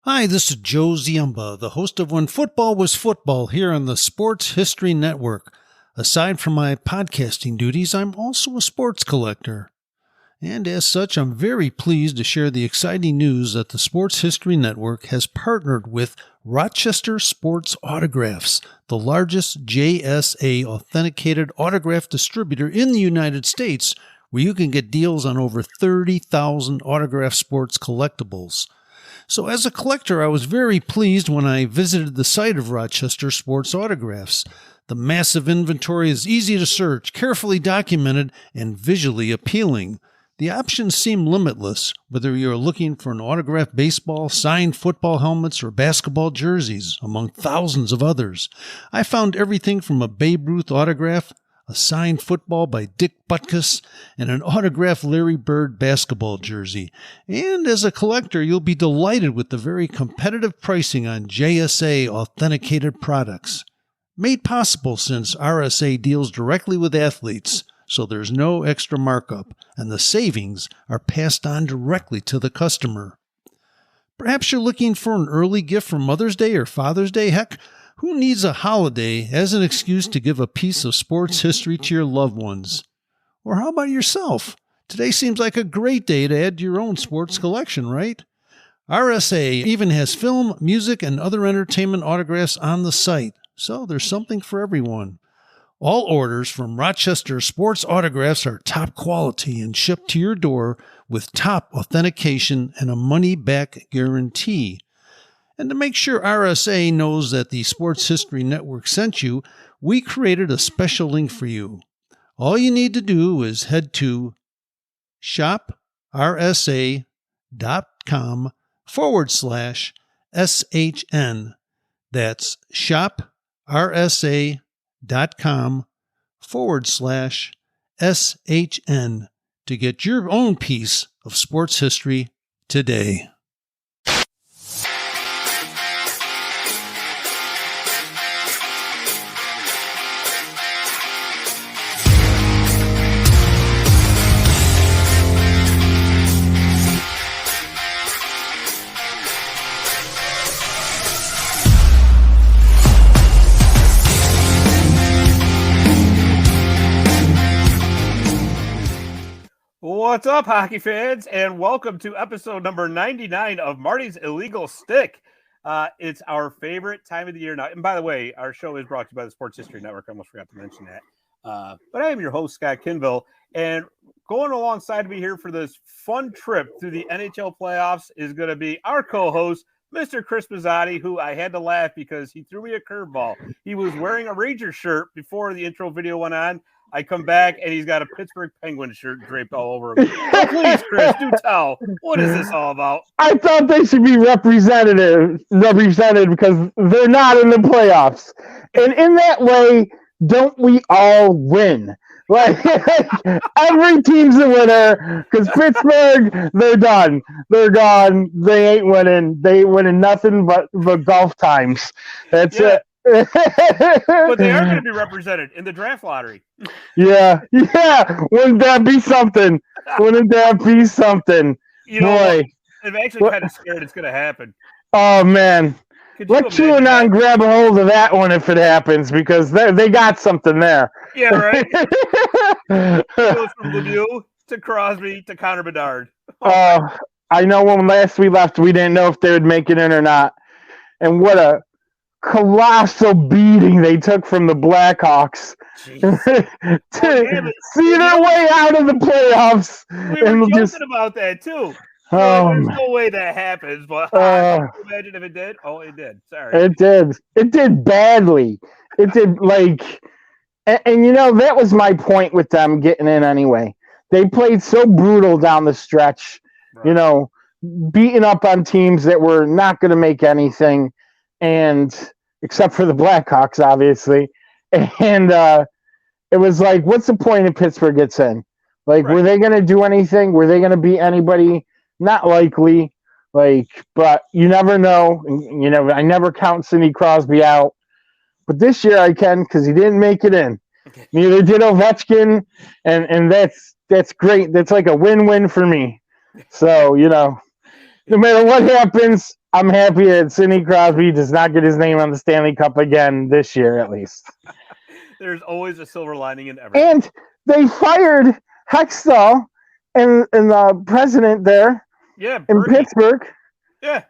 Hi, this is Joe Ziemba, the host of When Football Was Football here on the Sports History Network. Aside from my podcasting duties, I'm also a sports collector. And as such, I'm very pleased to share the exciting news that the Sports History Network has partnered with Rochester Sports Autographs, the largest JSA authenticated autograph distributor in the United States, where you can get deals on over 30,000 autograph sports collectibles. So as a collector, I was very pleased when I visited the site of Rochester Sports Autographs. The massive inventory is easy to search, carefully documented, and visually appealing. The options seem limitless, whether you're looking for an autographed baseball, signed football helmets, or basketball jerseys, among thousands of others. I found everything from a Babe Ruth autograph, a signed football by Dick Butkus, and an autographed Larry Bird basketball jersey. And as a collector, you'll be delighted with the very competitive pricing on JSA authenticated products. Made possible since RSA deals directly with athletes, so there's no extra markup, and the savings are passed on directly to the customer. Perhaps you're looking for an early gift for Mother's Day or Father's Day. Heck, who needs a holiday as an excuse to give a piece of sports history to your loved ones? Or how about yourself? Today seems like a great day to add to your own sports collection, right? RSA even has film, music, and other entertainment autographs on the site, so there's something for everyone. All orders from Rochester Sports Autographs are top quality and shipped to your door with top authentication and a money-back guarantee. And to make sure RSA knows that the Sports History Network sent you, we created a special link for you. All you need to do is head to shoprsa.com/SHN. That's shoprsa.com/SHN to get your own piece of sports history today. What's up, hockey fans, and welcome to episode number 99 of Marty's Illegal Stick. It's our favorite time of the year now. And by the way, our show is brought to you by the Sports History Network. I almost forgot to mention that. But I am your host, Scott Kinville, and going alongside me here for this fun trip through the NHL playoffs is going to be our co-host, Mr. Chris Mazzotti, who I had to laugh because he threw me a curveball. He was wearing a Ranger shirt before the intro video went on. I come back, and he's got a Pittsburgh Penguins shirt draped all over him. So please, Chris, do tell. What is this all about? I thought they should be represented because they're not in the playoffs. And in that way, don't we all win? Like every team's a winner because Pittsburgh, they're done. They're gone. They ain't winning. They ain't winning nothing but golf times. That's it. But they are going to be represented in the draft lottery. Yeah. Wouldn't that be something? You know, boy, I'm actually kind of scared it's going to happen. Oh man, let QAnon grab a hold of that one if it happens because they got something there. Yeah, right. It goes from Lemieux to Crosby to Connor Bedard. I know when last we left, we didn't know if they would make it in or not, and what a colossal beating they took from the Blackhawks to see their way out of the playoffs. We were joking about that too. There's no way that happens, but imagine if it did. Oh, it did. Sorry. It did. It did badly. It did and you know, that was my point with them getting in anyway. They played so brutal down the stretch, right. You know, beating up on teams that were not going to make anything. And except for the Blackhawks, obviously. And it was like, what's the point if Pittsburgh gets in? Like, right. Were they going to do anything? Were they going to beat anybody? Not likely. But you never know. You know, I never count Sidney Crosby out. But this year I can because he didn't make it in. Okay. Neither did Ovechkin. And that's great. That's like a win-win for me. So, you know, no matter what happens, I'm happy that Sidney Crosby does not get his name on the Stanley Cup again this year, at least. There's always a silver lining in everything. And they fired Hextall and the president there in Pittsburgh. Yeah.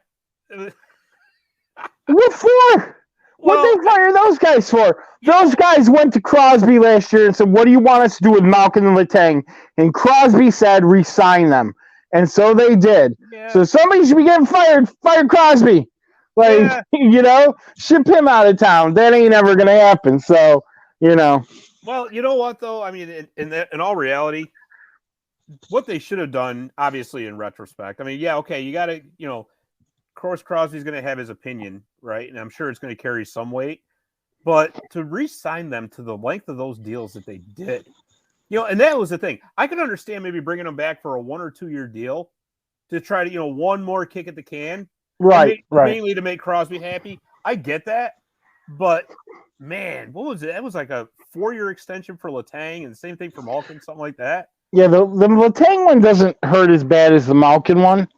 What for? What they fire those guys for? Those guys went to Crosby last year and said, "What do you want us to do with Malkin and Letang?" And Crosby said, "Resign them." And so they did. Yeah. So somebody should be getting fired. Fire Crosby. Ship him out of town. That ain't ever going to happen. So, Well, you know what, though? I mean, in all reality, what they should have done, obviously, in retrospect, I mean, yeah, okay, you got to, of course, Crosby's going to have his opinion, right? And I'm sure it's going to carry some weight. But to re-sign them to the length of those deals that they did, and that was the thing. I can understand maybe bringing them back for a 1 or 2 year deal to try to, one more kick at the can. Right. Mainly to make Crosby happy. I get that. But, man, what was it? That was like a 4-year extension for Letang and the same thing for Malkin, something like that. Yeah, the Letang one doesn't hurt as bad as the Malkin one.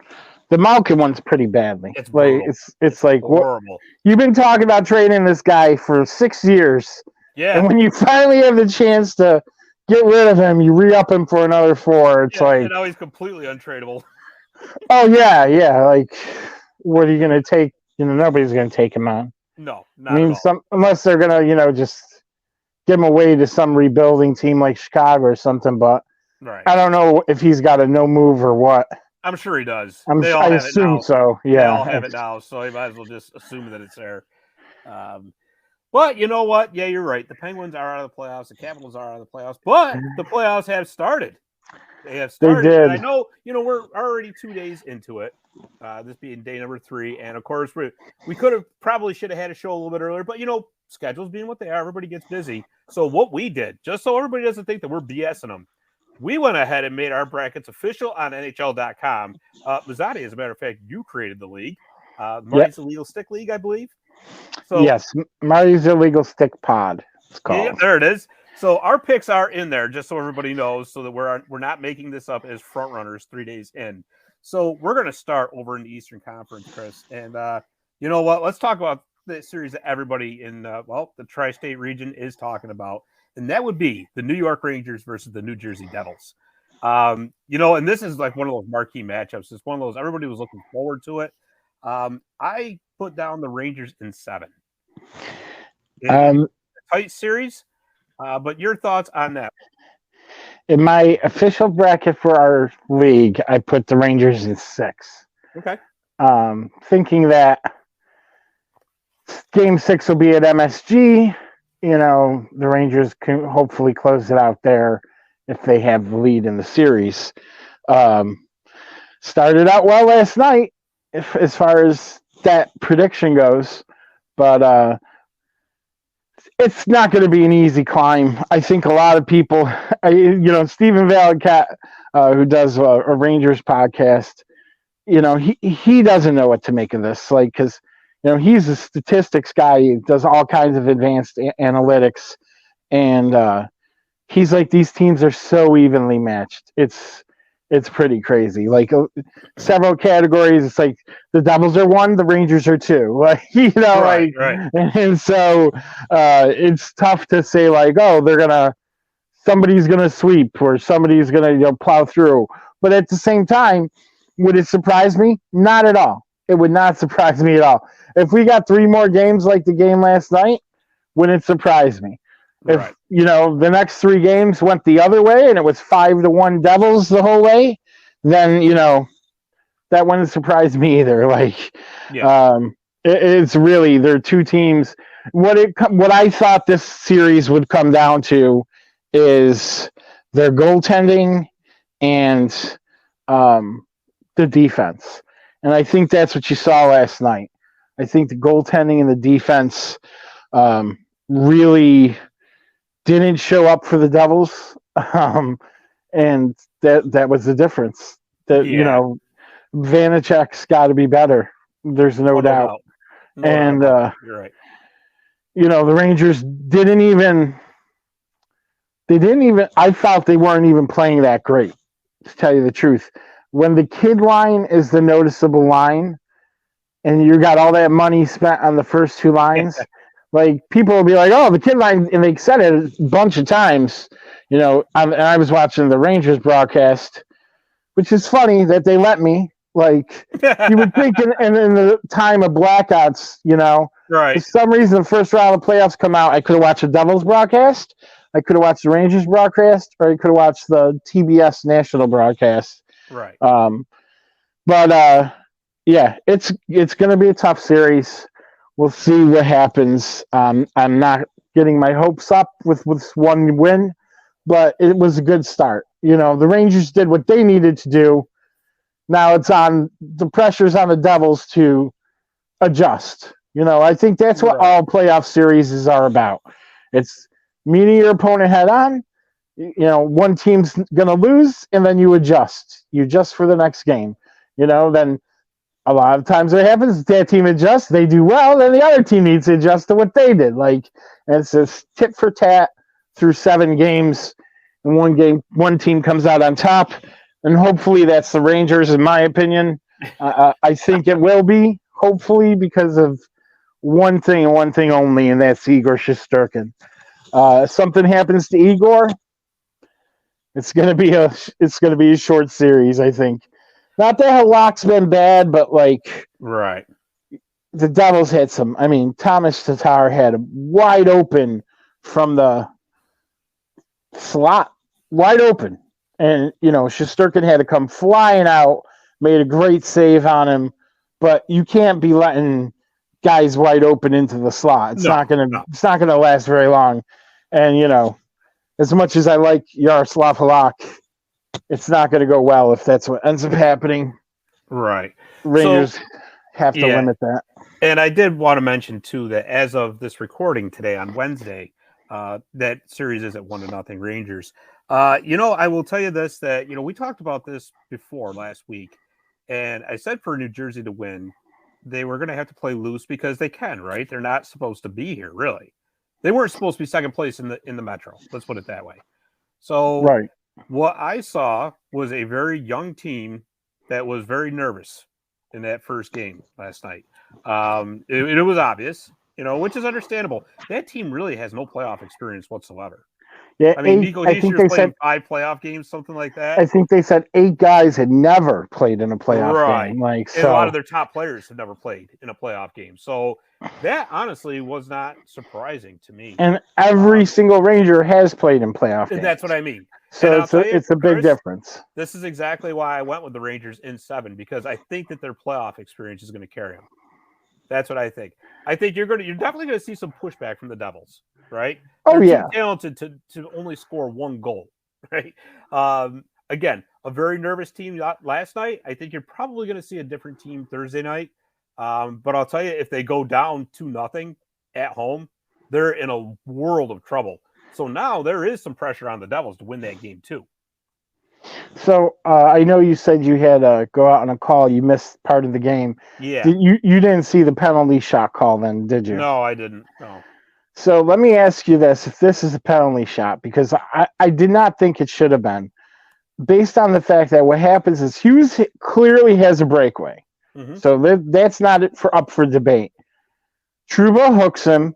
The Malkin one's pretty badly. It's like it's like horrible. What, you've been talking about trading this guy for 6 years. Yeah. And when you finally have the chance to get rid of him, you re-up him for another 4. It's like, and now he's completely untradeable. Oh yeah. Like, what are you gonna take? Nobody's gonna take him on. No, not at all. Unless they're gonna, just give him away to some rebuilding team like Chicago or something. But I don't know if he's got a no move or what. I'm sure he does. I assume so. Yeah, they all have it now, so you might as well just assume that it's there. But you know what? Yeah, you're right. The Penguins are out of the playoffs. The Capitals are out of the playoffs. But the playoffs have started. They have started. They did. And I know, we're already 2 days into it. This being day number 3. And of course, we should have had a show a little bit earlier. But, schedules being what they are, everybody gets busy. So what we did, just so everybody doesn't think that we're BSing them, we went ahead and made our brackets official on NHL.com. Mazzotti, as a matter of fact, you created the league. Marty's Illegal Stick League, I believe. So, yes, Marty's Illegal Stick Pod, it's called. Yeah, there it is. So our picks are in there, just so everybody knows, so that we're not making this up as front runners 3 days in. So we're going to start over in the Eastern Conference, Chris. And you know what? Let's talk about the series that everybody in the tri-state region is talking about. And that would be the New York Rangers versus the New Jersey Devils. And this is like one of those marquee matchups. It's one of those, everybody was looking forward to it. I put down the Rangers in 7. Tight series. But your thoughts on that? In my official bracket for our league, I put the Rangers in 6. Okay. Thinking that Game 6 will be at MSG. The Rangers can hopefully close it out there if they have the lead in the series. Started out well last night, as far as that prediction goes, but it's not going to be an easy climb. I think a lot of people, Stephen Valicat, who does a Rangers podcast, he doesn't know what to make of this, because he's a statistics guy. He does all kinds of advanced analytics. And he's like, these teams are so evenly matched. It's pretty crazy. Like several categories. It's like the Devils are 1, the Rangers are 2. Right. And so it's tough to say somebody's going to sweep or somebody's going to plow through. But at the same time, would it surprise me? Not at all. It would not surprise me at all. If we got 3 more games like the game last night, wouldn't surprise me. If the next 3 games went the other way and it was 5-1 Devils the whole way, then that wouldn't surprise me either. It's really, they're 2 teams. What I thought this series would come down to is their goaltending and the defense. And I think that's what you saw last night. I think the goaltending and the defense really didn't show up for the Devils. And that was the difference. Vanacek's got to be better. There's no doubt. You're right. The Rangers didn't even, I felt they weren't even playing that great, to tell you the truth. When the kid line is the noticeable line, and you got all that money spent on the first two lines, like people will be like, "Oh, the kid line," and they said it a bunch of times. I was watching the Rangers broadcast, which is funny that they let me. Like, you would think in the time of blackouts, right. for some reason, the first round of the playoffs come out, I could have watched the Devils broadcast, I could have watched the Rangers broadcast, or I could have watched the TBS national broadcast. Right. But yeah, it's going to be a tough series. We'll see what happens. I'm not getting my hopes up with one win, but it was a good start. The Rangers did what they needed to do. Now the pressure's on the Devils to adjust. I think that's what all playoff series are about. It's meeting your opponent head on. One team's going to lose, and then you adjust. You adjust for the next game. Then a lot of times what happens, that team adjusts, they do well, then the other team needs to adjust to what they did. And it's this tit for tat through 7 games. In one game, one team comes out on top, and hopefully that's the Rangers, in my opinion. I think it will be, hopefully, because of one thing and one thing only, and that's Igor Shesterkin. If something happens to Igor, it's gonna be a short series, I think. Not that Halak's been bad, but right. The Devils had some. I mean, Thomas Tatar had him wide open from the slot, wide open. And, Shesterkin had to come flying out, made a great save on him. But you can't be letting guys wide open into the slot. It's not gonna last very long. And, as much as I like Yaroslav Halak, it's not going to go well if that's what ends up happening. Right. Rangers have to limit that. And I did want to mention, too, that as of this recording today on Wednesday, that series is at 1-0 Rangers. I will tell you this, that, we talked about this before last week, and I said for New Jersey to win, they were going to have to play loose because they can, right? They're not supposed to be here, really. They weren't supposed to be second place in the Metro. Let's put it that way. So right. What I saw was a very young team that was very nervous in that first game last night. It was obvious, which is understandable. That team really has no playoff experience whatsoever. Yeah, I mean, Nico Hischier's played 5 playoff games, something like that. I think they said 8 guys had never played in a playoff game. And a lot of their top players have never played in a playoff game. So that honestly was not surprising to me. And every single Ranger has played in playoff games. That's what I mean. So it's a big difference. This is exactly why I went with the Rangers in 7, because I think that their playoff experience is going to carry them. That's what I think. I think you're definitely going to see some pushback from the Devils, right? They're too talented to only score 1 goal, right? Again, a very nervous team last night. I think you're probably going to see a different team Thursday night. But I'll tell you, if they go down 2-0 at home, they're in a world of trouble. So now there is some pressure on the Devils to win that game too. So I know you said you had to go out on a call. You missed part of the game. Yeah. You didn't see the penalty shot call then, did you? No, I didn't. No. So let me ask you this: if this is a penalty shot, because I did not think it should have been, based on the fact that what happens is Hughes clearly has a breakaway. Mm-hmm. So that's not up for debate. Trouba hooks him,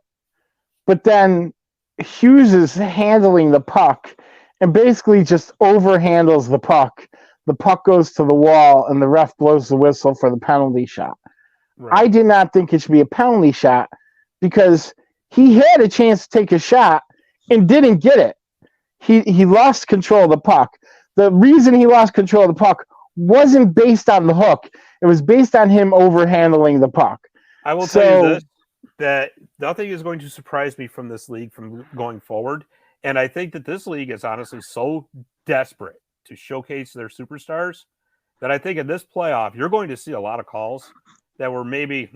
but then Hughes is handling the puck and basically just overhandles the puck. The puck goes to the wall, and the ref blows the whistle for the penalty shot. Right. I did not think it should be a penalty shot because he had a chance to take a shot and didn't get it. He lost control of the puck. The reason he lost control of the puck wasn't based on the hook. It was based on him overhandling the puck. I will tell you this, that nothing is going to surprise me from this league from going forward. And I think that this league is honestly so desperate to showcase their superstars that I think in this playoff, you're going to see a lot of calls that were maybe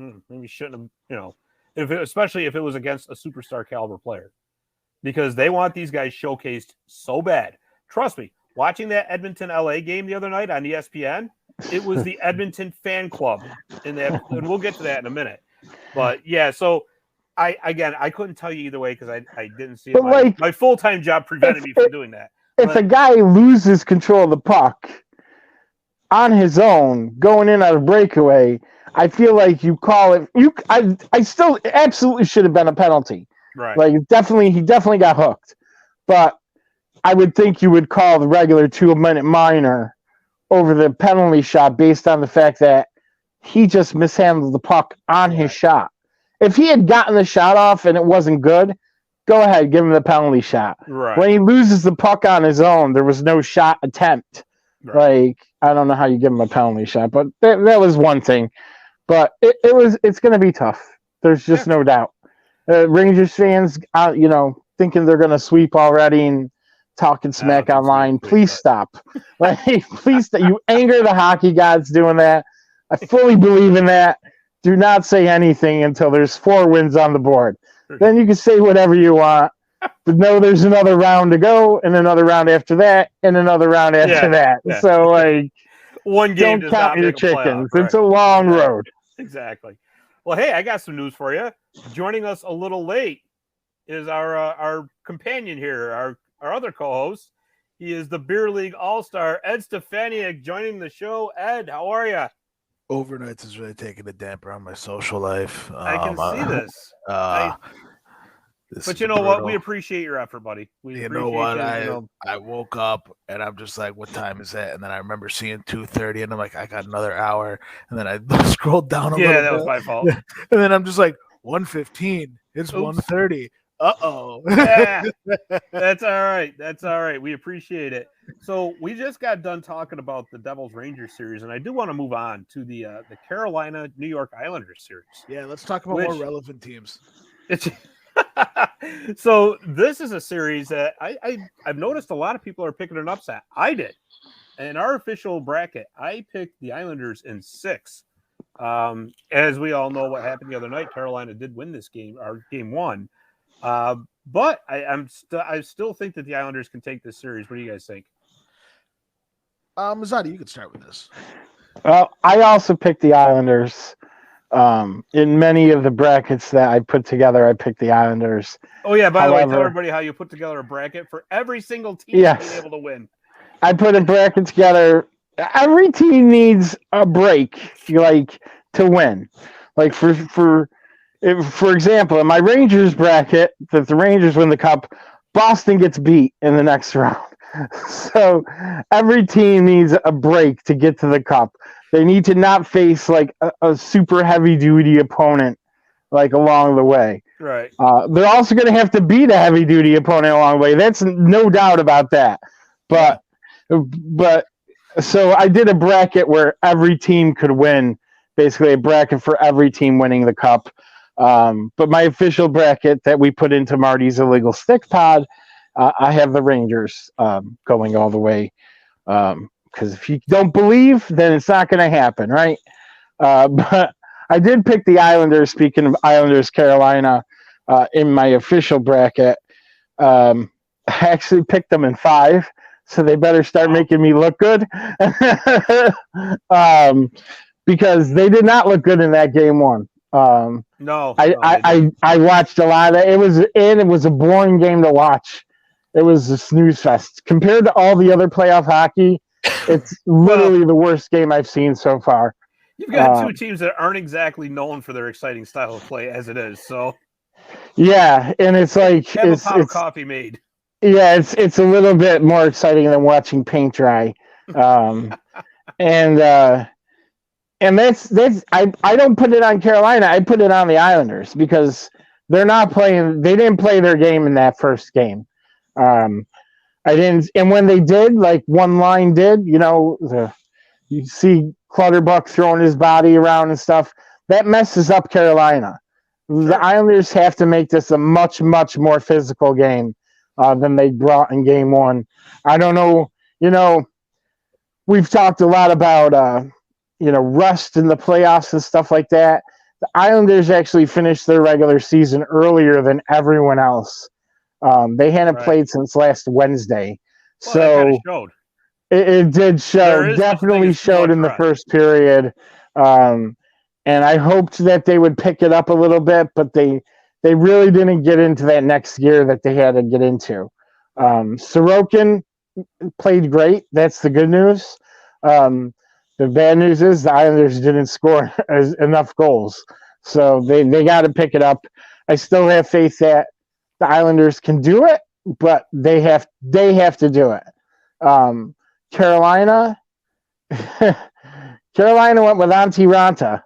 shouldn't have, especially if it was against a superstar caliber player, because they want these guys showcased so bad. Trust me, watching that Edmonton LA game the other night on ESPN, it was the Edmonton fan club in that, and we'll get to that in a minute. But yeah, so I couldn't tell you either way because I didn't see it. My full-time job prevented me from doing that. If a guy loses control of the puck, on his own, going in on a breakaway, I feel like you call it. I still absolutely should have been a penalty. Right. Like he definitely got hooked, but I would think you would call the regular 2-minute minor over the penalty shot based on the fact that he just mishandled the puck on his shot. If he had gotten the shot off and it wasn't good, go ahead, give him the penalty shot. Right. When he loses the puck on his own, there was no shot attempt. Right. Like, I don't know how you give him a penalty shot, but that was one thing. But it's going to be tough. There's just no doubt. Rangers fans, thinking they're going to sweep already and talking smack online. Please stop. Like, please stop. You anger the hockey gods doing that. I fully believe in that. Do not say anything until there's 4 wins on the board. Then you can say whatever you want. But no, there's another round to go, and another round after that, and another round after that. Yeah. So, like, one game don't count your chickens. It's a long road. Exactly. Well, hey, I got some news for you. Joining us a little late is our companion here, our other co-host. He is the Beer League All-Star, Ed Stefaniak, joining the show. Ed, how are you? Overnights is really taking a damper on my social life. I can see this. But you know what? We appreciate your effort, buddy. You know what? I woke up and I'm just like, what time is it? And then I remember seeing 2:30 and I'm like, I got another hour. And then I scrolled down a little bit. Yeah, that was my fault. And then I'm just like, 1:15. It's 1:30. Uh-oh. Yeah, that's all right. That's all right. We appreciate it. So we just got done talking about the Devils Rangers series, and I do want to move on to the Carolina New York Islanders series. Yeah, let's talk about more relevant teams. So this is a series that I've noticed a lot of people are picking an upset. I did. In our official bracket, I picked the Islanders in 6. As we all know what happened the other night, Carolina did win this game, or game 1. But I still think that the Islanders can take this series. What do you guys think? Mazzati, you could start with this. Well, I also picked the Islanders. In many of the brackets that I put together, I picked the Islanders. Oh yeah, by the way, tell everybody how you put together a bracket for every single team being able to win. I put a bracket together. Every team needs a break, to win. Like for example, in my Rangers bracket, if the Rangers win the cup, Boston gets beat in the next round. So every team needs a break to get to the cup. They need to not face like a super heavy duty opponent along the way. Right. They're also going to have to beat a heavy duty opponent along the way. That's no doubt about that. But so I did a bracket where every team could win, basically a bracket for every team winning the cup. But my official bracket that we put into Marty's Illegal Stick Pod, I have the Rangers going all the way. Because if you don't believe, then it's not going to happen, right? But I did pick the Islanders, speaking of Islanders, Carolina, in my official bracket. I actually picked them in 5, so they better start making me look good. Because they did not look good in that game 1. No, I watched a lot of it. It was a boring game to watch. It was a snooze fest. Compared to all the other playoff hockey, it's literally the worst game I've seen so far. You've got 2 teams that aren't exactly known for their exciting style of play as it is. So yeah, and it's like have a pot of coffee made. Yeah, it's a little bit more exciting than watching paint dry. And that's I don't put it on Carolina. I put it on the Islanders because they're not playing. They didn't play their game in that first game. I didn't, and when they did, like one line did, you see Clutterbuck throwing his body around and stuff. That messes up Carolina. Sure. The Islanders have to make this a much, much more physical game than they brought in game 1. I don't know. We've talked a lot about rust in the playoffs and stuff like that. The Islanders actually finished their regular season earlier than everyone else. They hadn't played since last Wednesday. Well, so it did show. Definitely showed in the first period. And I hoped that they would pick it up a little bit, but they really didn't get into that next gear that they had to get into. Sorokin played great. That's the good news. The bad news is the Islanders didn't score enough goals, so they got to pick it up. I still have faith that the Islanders can do it, but they have to do it. Carolina went with Antti Ranta.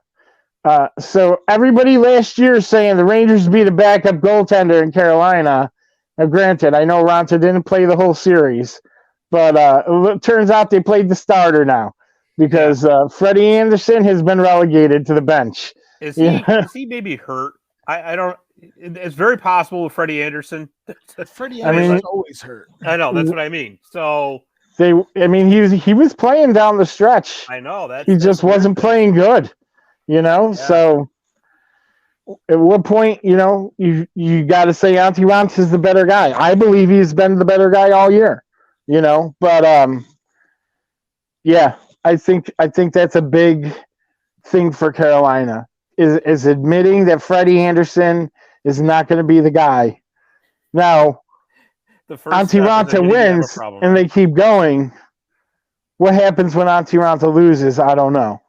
So everybody last year saying the Rangers be the backup goaltender in Carolina. Now, granted, I know Ranta didn't play the whole series, but it turns out they played the starter now because Freddie Anderson has been relegated to the bench. Is he maybe hurt? I don't. It's very possible with Freddie Anderson. Freddie Anderson's always hurt. I know, that's what I mean. So he was playing down the stretch. I know that he just wasn't playing good. So at what point, you got to say Antti Ranta is the better guy. I believe he's been the better guy all year, but I think that's a big thing for Carolina is admitting that Freddie Anderson is not going to be the guy. Now, Antti Ranta wins and they keep going. What happens when Antti Ranta loses? I don't know.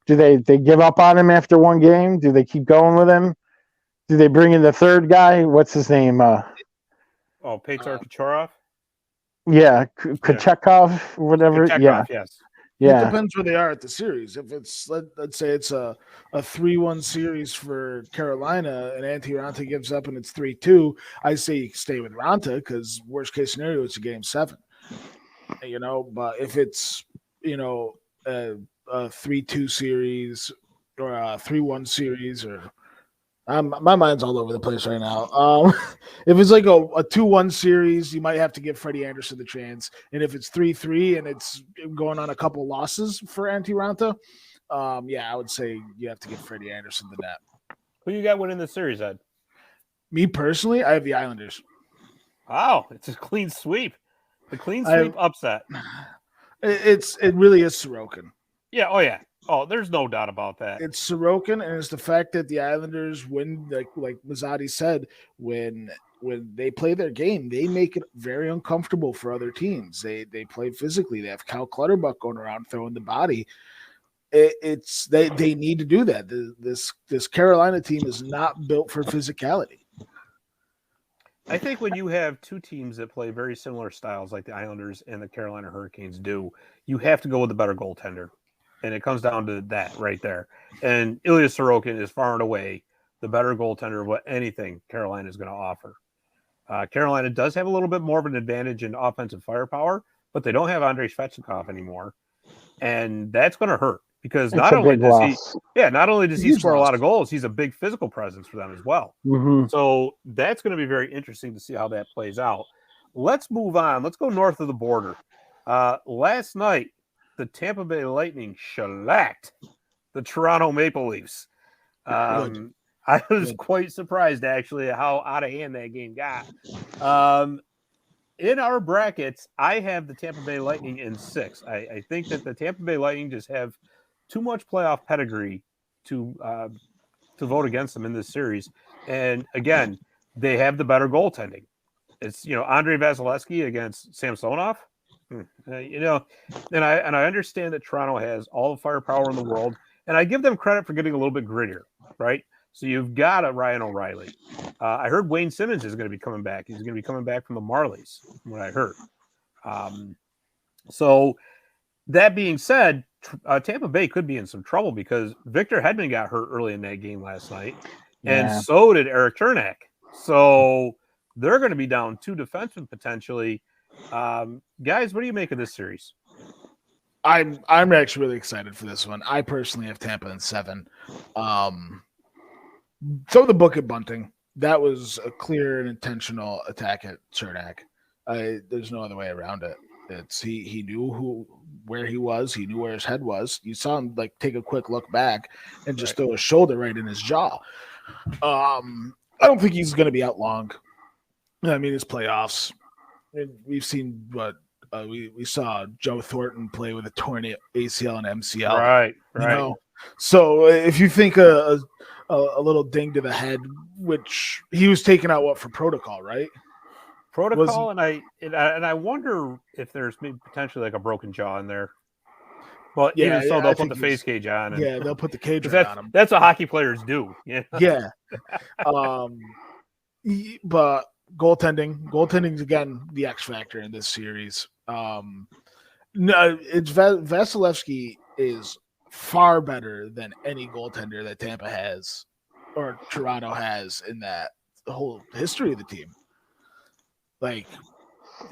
Do they give up on him after one game? Do they keep going with him? Do they bring in the third guy? What's his name? Petar Kucherov? Yeah, Kuchekov, whatever. Kuchekov, yes. Yeah. It depends where they are at the series. If it's let's say it's a 3-1 series for Carolina and Antti Ranta gives up and it's 3-2, I say you stay with Ranta because worst case scenario it's a game 7. But if it's a 3-2 series or a 3-1 series or my mind's all over the place right now. If it's like a 2-1 series, you might have to give Freddie Anderson the chance. And if it's 3-3 and it's going on a couple losses for Antti Ranta, I would say you have to give Freddie Anderson the net. Who you got winning the series, Ed? Me personally, I have the Islanders. Wow, it's a clean sweep. The clean sweep upset. It really is Sorokin. Yeah. Oh, yeah. Oh, there's no doubt about that. It's Sorokin, and it's the fact that the Islanders win, like Mazzotti said, when they play their game, they make it very uncomfortable for other teams. They play physically. They have Cal Clutterbuck going around throwing the body. They need to do that. This Carolina team is not built for physicality. I think when you have two teams that play very similar styles like the Islanders and the Carolina Hurricanes do, you have to go with the better goaltender. And it comes down to that right there. And Ilya Sorokin is far and away the better goaltender of what anything Carolina is going to offer. Carolina does have a little bit more of an advantage in offensive firepower, but they don't have Andrei Svechnikov anymore. And that's going to hurt because not only does he score a lot of goals, he's a big physical presence for them as well. Mm-hmm. So that's going to be very interesting to see how that plays out. Let's move on. Let's go north of the border. Last night, the Tampa Bay Lightning shellacked the Toronto Maple Leafs. I was quite surprised, actually, at how out of hand that game got. In our brackets, I have the Tampa Bay Lightning in 6. I think that the Tampa Bay Lightning just have too much playoff pedigree to vote against them in this series. And, again, they have the better goaltending. It's, Andrei Vasilevsky against Samsonov. And I understand that Toronto has all the firepower in the world, and I give them credit for getting a little bit grittier, right? So you've got a Ryan O'Reilly. I heard Wayne Simmons is going to be coming back. He's going to be coming back from the Marlies, from what I heard. So that being said, Tampa Bay could be in some trouble because Victor Hedman got hurt early in that game last night, and so did Eric Chernak. So they're going to be down 2 defensemen potentially. Guys, what do you make of this series? I'm actually really excited for this one. I personally have Tampa in 7. So the book at Bunting, that was a clear and intentional attack at Chernak. There's no other way around it. It's he knew where he was. He knew where his head was. You saw him take a quick look back and just throw his shoulder right in his jaw. I don't think he's going to be out long. I mean, it's playoffs. We've seen what we saw Joe Thornton play with a torn ACL and MCL. Right. So if you think a little ding to the head, which he was taken out for protocol, right? And I wonder if there's maybe potentially a broken jaw in there. Well, Yeah, even so, I they'll put think the face cage on. Yeah, they'll put the cage 'cause right on him. that's what hockey players do. Yeah. Yeah. But goaltending's again the X factor in this series. No, it's Vasilevsky is far better than any goaltender that Tampa has or Toronto has in that whole history of the team. Like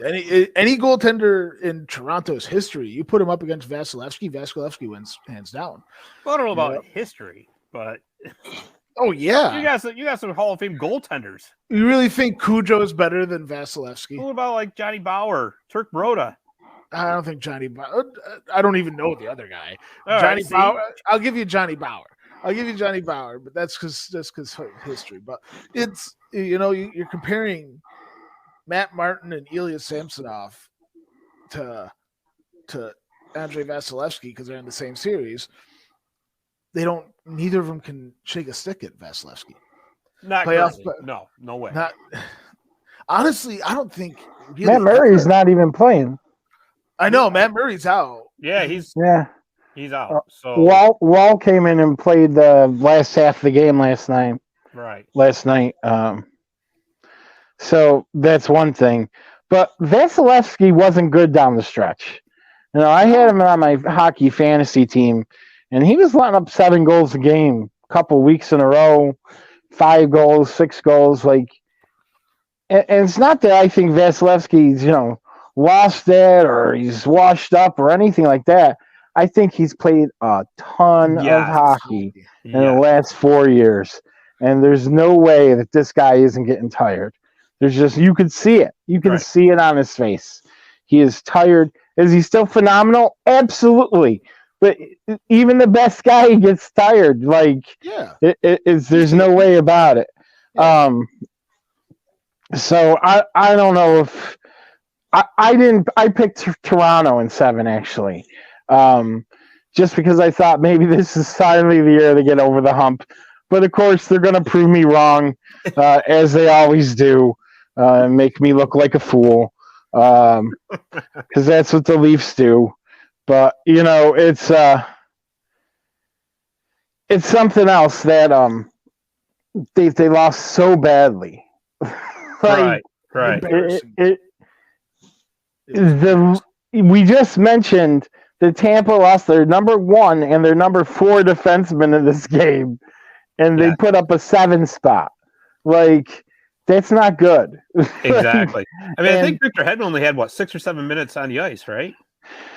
any goaltender in Toronto's history, you put him up against Vasilevsky wins hands down. Well, I don't know about history, but oh yeah, you got some Hall of Fame goaltenders. You really think Cujo is better than Vasilevsky? What about like Johnny Bauer, Turk Broda? I don't think Johnny Bauer. I don't even know the other guy. All Johnny right, Bauer. I'll give you Johnny Bauer. But that's because history. But it's you're comparing Matt Martin and Ilya Samsonov to Andrei Vasilevsky because they're in the same series. Neither of them can shake a stick at Vasilevsky. Not playoff. No way. Honestly, I don't think really Matt Murray's not even playing. I know Matt Murray's out. Yeah, he's out. So Wall came in and played the last half of the game last night. Right. So that's one thing. But Vasilevsky wasn't good down the stretch. I had him on my hockey fantasy team, and he was letting up 7 goals a game a couple weeks in a row, 5 goals, 6 goals. And it's not that I think Vasilevsky's, lost it or he's washed up or anything like that. I think he's played a ton of hockey in the last 4 years, and there's no way that this guy isn't getting tired. You could see it. You can see it on his face. He is tired. Is he still phenomenal? Absolutely. But even the best guy gets tired. There's no way about it. Yeah. So I don't know if I picked Toronto in 7 actually. Just because I thought maybe this is finally the year to get over the hump. But of course they're going to prove me wrong, as they always do, make me look like a fool, because that's what the Leafs do. But it's something else that they lost so badly. Right. We just mentioned that Tampa lost their number 1 and their number 4 defenseman in this game, and they put up a 7 spot. That's not good. Exactly. I think Victor Hedman only had 6 or 7 minutes on the ice, right?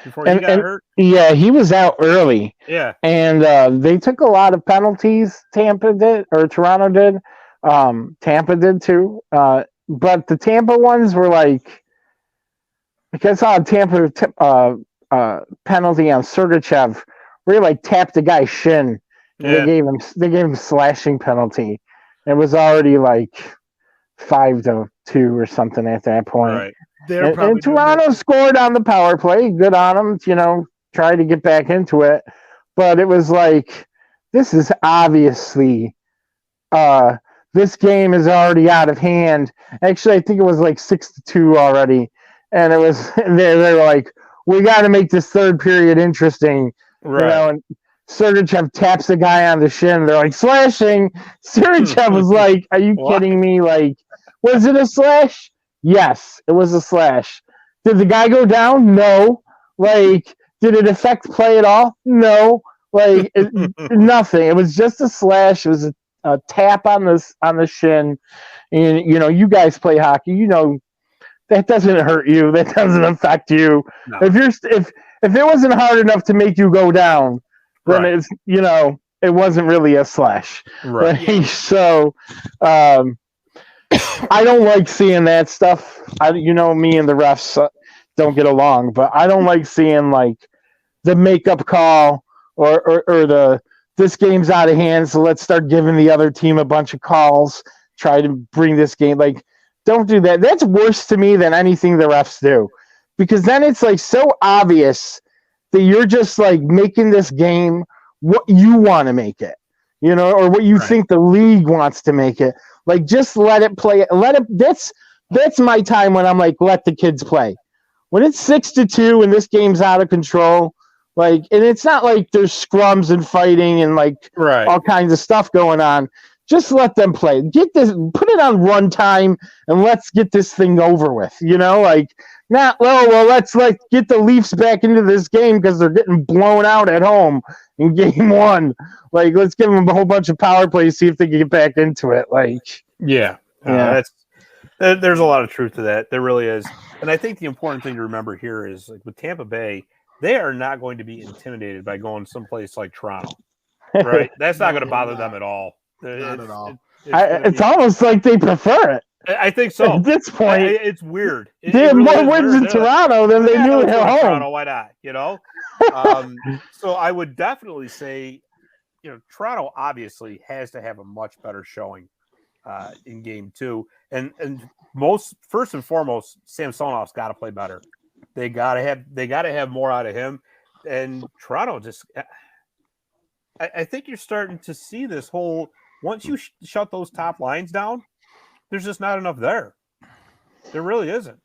Before he got hurt. Yeah, he was out early. Yeah. And they took a lot of penalties. Toronto did. Tampa did too. But the Tampa ones were because I saw a Tampa penalty on Sergachev where he tapped the guy's shin. Yeah. They gave him a slashing penalty. It was already 5-2 or something at that point. Right. And Toronto scored on the power play. Good on them, tried to get back into it. But it was this is obviously this game is already out of hand. Actually, I think it was 6-2 already. And it was they were we got to make this third period interesting. Right. And Sergachev taps the guy on the shin. They're slashing. Sergachev was are you kidding me? Was it a slash? Yes, it was a slash. Did the guy go down? No. Did it affect play at all? No. Nothing. It was just a slash. It was a tap on the shin. And you guys play hockey. That doesn't hurt you. That doesn't affect you. No. If it wasn't hard enough to make you go down, then it's it wasn't really a slash. Right. So I don't like seeing that stuff. Me and the refs don't get along, but I don't like seeing the makeup call or this game's out of hand, so let's start giving the other team a bunch of calls, try to bring this game don't do that. That's worse to me than anything the refs do, because then it's so obvious that you're just making this game what you want to make it, or what you think the league wants to make it. Just let it play. That's my time when I'm let the kids play. When it's 6-2 and this game's out of control, Like, and it's not like there's scrums and fighting and like Right. all kinds of stuff going on. Just let them play. Get this, put it on run time, and let's get this thing over with. Like not well. Let's get the Leafs back into this game because they're getting blown out at home in game one. Like, let's give them a whole bunch of power plays, see if they can get back into it. Yeah. There's a lot of truth to that. There really is. And I think the important thing to remember here is, like, with Tampa Bay, they are not going to be intimidated by going someplace like Toronto, right? That's not going to bother them at all. Not at all. It's almost like they prefer it. I think so. At this point, it's weird. They had more wins in Toronto than they knew at home. Toronto, why not? So I would definitely say, Toronto obviously has to have a much better showing in game two, and first and foremost, Samsonov's got to play better. They got to have more out of him, and Toronto just. I think you're starting to see this whole. Once you shut those top lines down, there's just not enough there. There really isn't.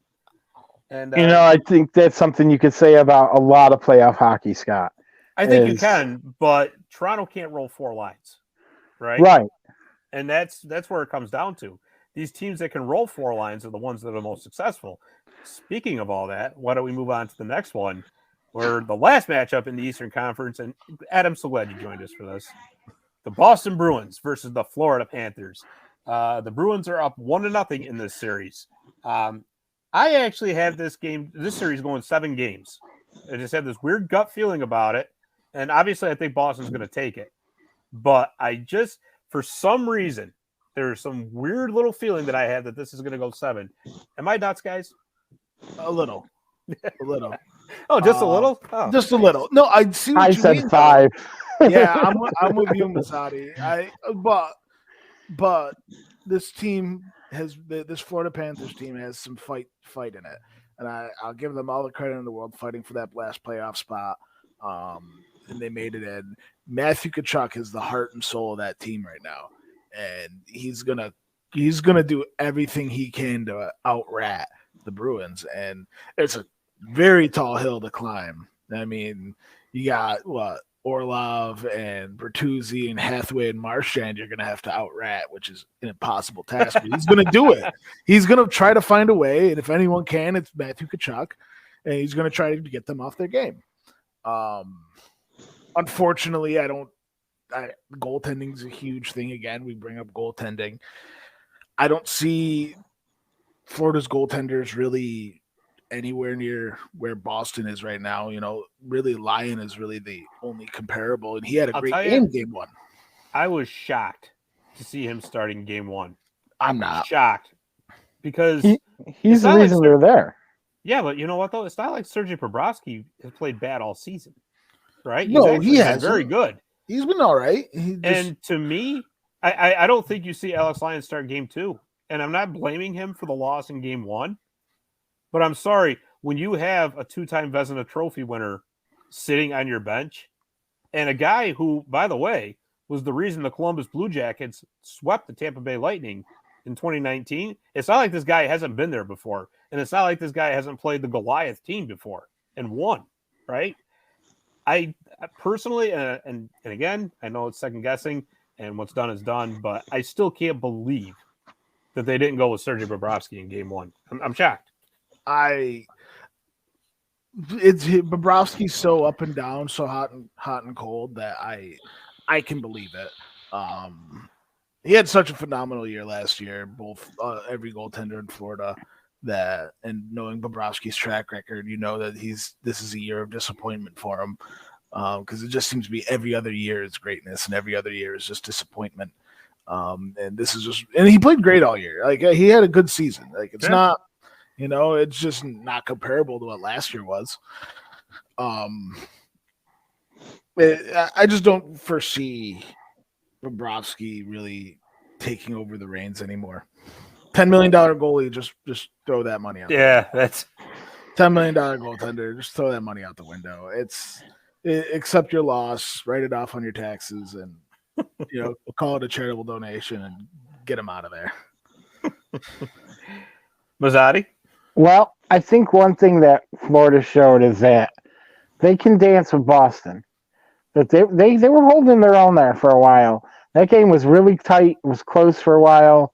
And I think that's something you could say about a lot of playoff hockey, Scott. I think you can, but Toronto can't roll four lines, right? Right. And that's where it comes down to. These teams that can roll four lines are the ones that are most successful. Speaking of all that, why don't we move on to the next one, where the last matchup in the Eastern Conference, and Adam, so glad you joined us for this. The Boston Bruins versus the Florida Panthers. The Bruins are up 1-0 in this series. I actually have this series going 7 games. I just have this weird gut feeling about it. And obviously I think Boston's going to take it. But for some reason, there's some weird little feeling that I have that this is going to go 7. Am I nuts, guys? A little. Oh, just a little? Oh. Just a little. No, I see what I you said mean, 5. Yeah, I'm with you, Masadi. But this team this Florida Panthers team has some fight in it, and I'll give them all the credit in the world fighting for that last playoff spot. And they made it in. Matthew Tkachuk is the heart and soul of that team right now, and he's gonna do everything he can to out-rat the Bruins, and it's a very tall hill to climb. I mean, you got Orlov and Bertuzzi and Hathaway and Marchand you're going to have to out-rat, which is an impossible task. But he's going to do it. He's going to try to find a way, and if anyone can, it's Matthew Tkachuk, and he's going to try to get them off their game. Unfortunately, goaltending is a huge thing. Again, we bring up goaltending. I don't see Florida's goaltenders really anywhere near where Boston is right now. Really Lyon is really the only comparable, and he had a great game 1. I was shocked to see him starting game 1. I'm not shocked because he's the reason they're there. Yeah, but you know what though? It's not like Sergei Bobrovsky has played bad all season, right? He has very good. He's been all right. And to me, I don't think you see Alex Lyon start game 2, and I'm not blaming him for the loss in game 1. But I'm sorry, when you have a 2-time Vezina Trophy winner sitting on your bench, and a guy who, by the way, was the reason the Columbus Blue Jackets swept the Tampa Bay Lightning in 2019, it's not like this guy hasn't been there before. And it's not like this guy hasn't played the Goliath team before and won, right? I personally, and again, I know it's second guessing, and what's done is done, but I still can't believe that they didn't go with Sergei Bobrovsky in game 1. I'm shocked. Bobrovsky's so up and down, so hot and cold that I can believe it. He had such a phenomenal year last year, both every goaltender in Florida and knowing Bobrovsky's track record, that this is a year of disappointment for him, because it just seems to be every other year is greatness and every other year is just disappointment. And this is and he played great all year. Like, he had a good season. Like, it's not. It's just not comparable to what last year was. I just don't foresee Bobrovsky really taking over the reins anymore. $10 million goalie, just throw that money out. Yeah, that's $10 million goaltender. Just throw that money out the window. Accept your loss, write it off on your taxes, and call it a charitable donation and get him out of there. Mazzotti? Well, I think one thing that Florida showed is that they can dance with Boston. But they were holding their own there for a while. That game was really tight. It was close for a while.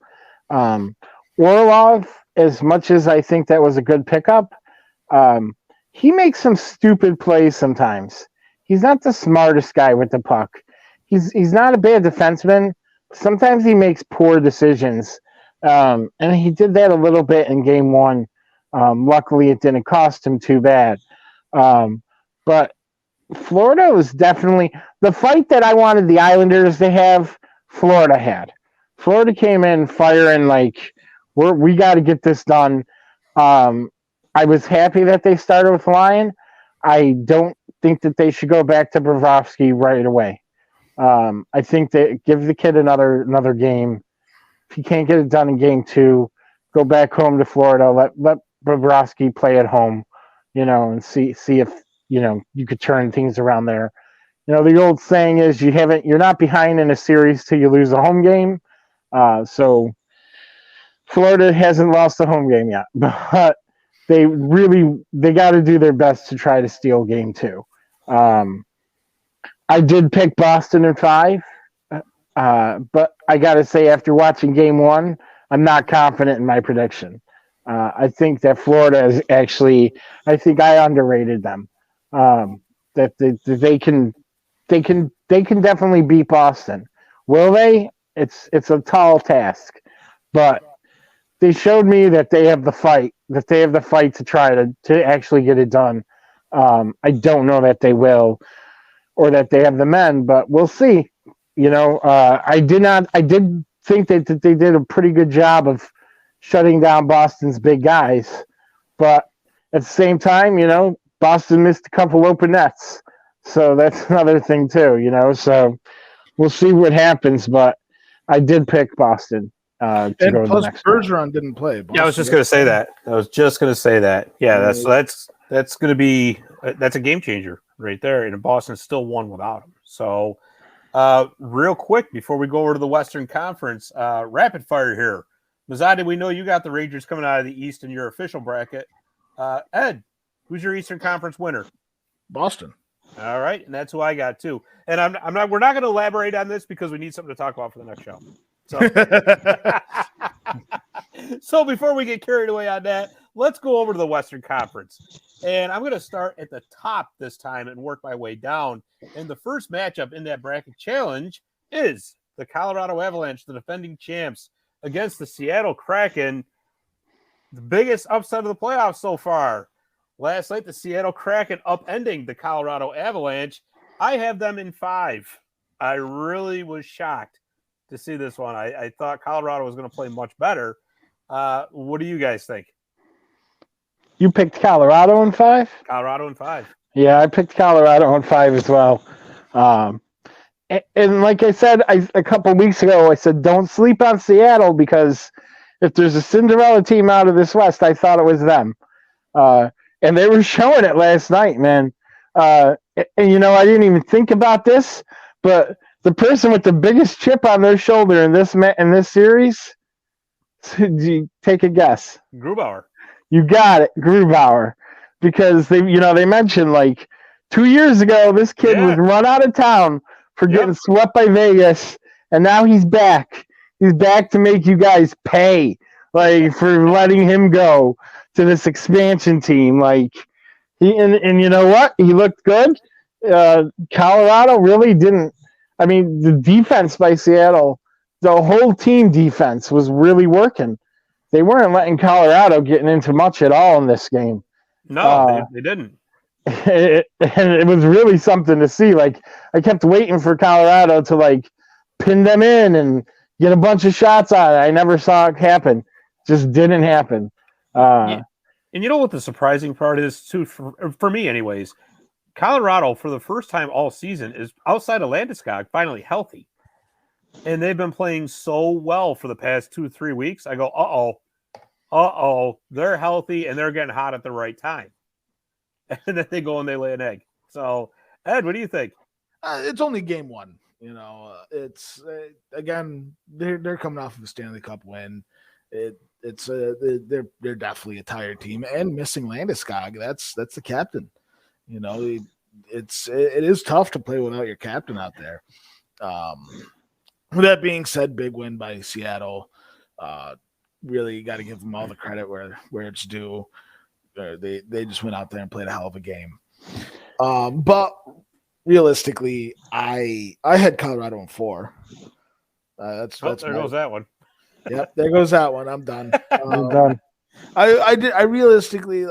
Orlov, as much as I think that was a good pickup, he makes some stupid plays sometimes. He's not the smartest guy with the puck. He's not a bad defenseman. Sometimes he makes poor decisions, and he did that a little bit in Game 1. Luckily, it didn't cost him too bad. But Florida was definitely the fight that I wanted the Islanders to have. Florida had. Florida came in firing like we got to get this done. I was happy that they started with Lyon. I don't think that they should go back to Bobrovsky right away. I think that give the kid another game. If he can't get it done in Game 2, go back home to Florida. Let Bobrovsky play at home, and see if you could turn things around there. The old saying is you're not behind in a series till you lose a home game. So Florida hasn't lost a home game yet, but they got to do their best to try to steal Game 2. I did pick Boston in 5, but I got to say after watching Game 1, I'm not confident in my prediction. I think that Florida is actually. I think I underrated them. That they can definitely beat Boston. Will they? It's a tall task, but they showed me that they have the fight. That they have the fight to try to actually get it done. I don't know that they will, or that they have the men, but we'll see. I did think that they did a pretty good job of shutting down Boston's big guys, but at the same time, Boston missed a couple open nets, so that's another thing too. So we'll see what happens, but I did pick Boston to go to the next round. Bergeron didn't play. Yeah, I was just going to say that. Yeah, that's going to be that's a game changer right there, and Boston still won without him. So, real quick before we go over to the Western Conference, rapid fire here. Mazzotti, we know you got the Rangers coming out of the East in your official bracket. Ed, who's your Eastern Conference winner? Boston. All right, and that's who I got too. And we're not going to elaborate on this because we need something to talk about for the next show. So before we get carried away on that, let's go over to the Western Conference. And I'm going to start at the top this time and work my way down. And the first matchup in that bracket challenge is the Colorado Avalanche, the defending champs, against the Seattle Kraken, the biggest upset of the playoffs so far. Last night, the Seattle Kraken upending the Colorado Avalanche. I have them in 5. I really was shocked to see this one. I thought Colorado was going to play much better. What do you guys think? You picked Colorado in 5? Colorado in 5. Yeah, I picked Colorado in 5 as well. And like I said a couple weeks ago, I said don't sleep on Seattle because if there's a Cinderella team out of this West, I thought it was them. And they were showing it last night, man. And I didn't even think about this, but the person with the biggest chip on their shoulder in this series, take a guess. Grubauer. You got it, Grubauer, because they mentioned like 2 years ago this kid was run out of town for getting swept by Vegas, and now he's back. He's back to make you guys pay, like for letting him go to this expansion team. Like and you know what? He looked good. Colorado really didn't. I mean, the defense by Seattle, the whole team defense was really working. They weren't letting Colorado getting into much at all in this game. No, they didn't. And it was really something to see. Like, I kept waiting for Colorado to like pin them in and get a bunch of shots on it. I never saw it happen. Just didn't happen. And you know what the surprising part is too, for me anyways, Colorado for the first time all season is outside of Landeskog finally healthy. And they've been playing so well for the past 2-3 weeks. I go, they're healthy and they're getting hot at the right time. And then they go and they lay an egg. So, Ed, what do you think? It's only Game 1. It's again they're coming off of a Stanley Cup win. They're definitely a tired team and missing Landeskog. That's the captain. it is tough to play without your captain out there. With that being said, big win by Seattle. Really got to give them all the credit where it's due. They just went out there and played a hell of a game. But realistically, I had Colorado in 4. That's there goes that one. Yep, there goes that one. I'm done. I'm done. I realistically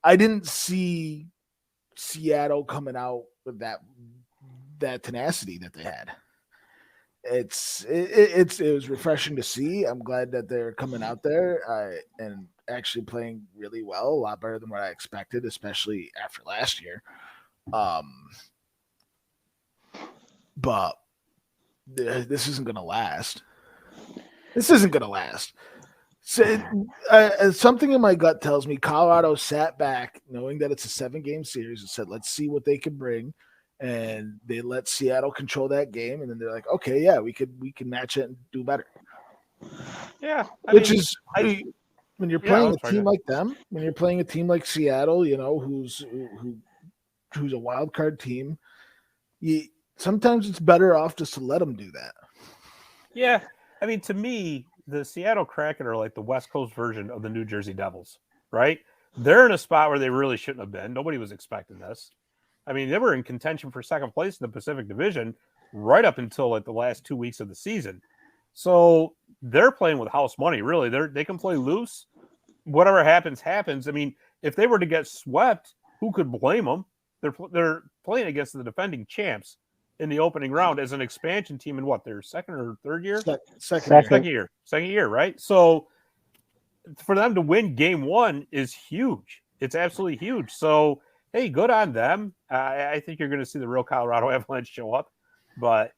I didn't see Seattle coming out with that tenacity that they had. It was refreshing to see. I'm glad that they're coming out there and actually playing really well, a lot better than what I expected, especially after last year. But this isn't going to last. This isn't going to last. So, something in my gut tells me Colorado sat back, knowing that it's a 7-game series, and said, "Let's see what they can bring." And they let Seattle control that game, and then they're like, "Okay, yeah, we can match it and do better." Yeah, when you're playing a team like them, when you're playing a team like Seattle, who's a wild card team, sometimes it's better off just to let them do that. Yeah, I mean, to me, the Seattle Kraken are like the West Coast version of the New Jersey Devils, right? They're in a spot where they really shouldn't have been. Nobody was expecting this. I mean, they were in contention for second place in the Pacific Division right up until like the last 2 weeks of the season. So they're playing with house money, really. They can play loose. Whatever happens, happens. I mean, if they were to get swept, who could blame them? They're playing against the defending champs in the opening round as an expansion team in what, their second or third year? Second year, right? So for them to win game 1 is huge. It's absolutely huge. So, hey, good on them. I think you're going to see the real Colorado Avalanche show up. But,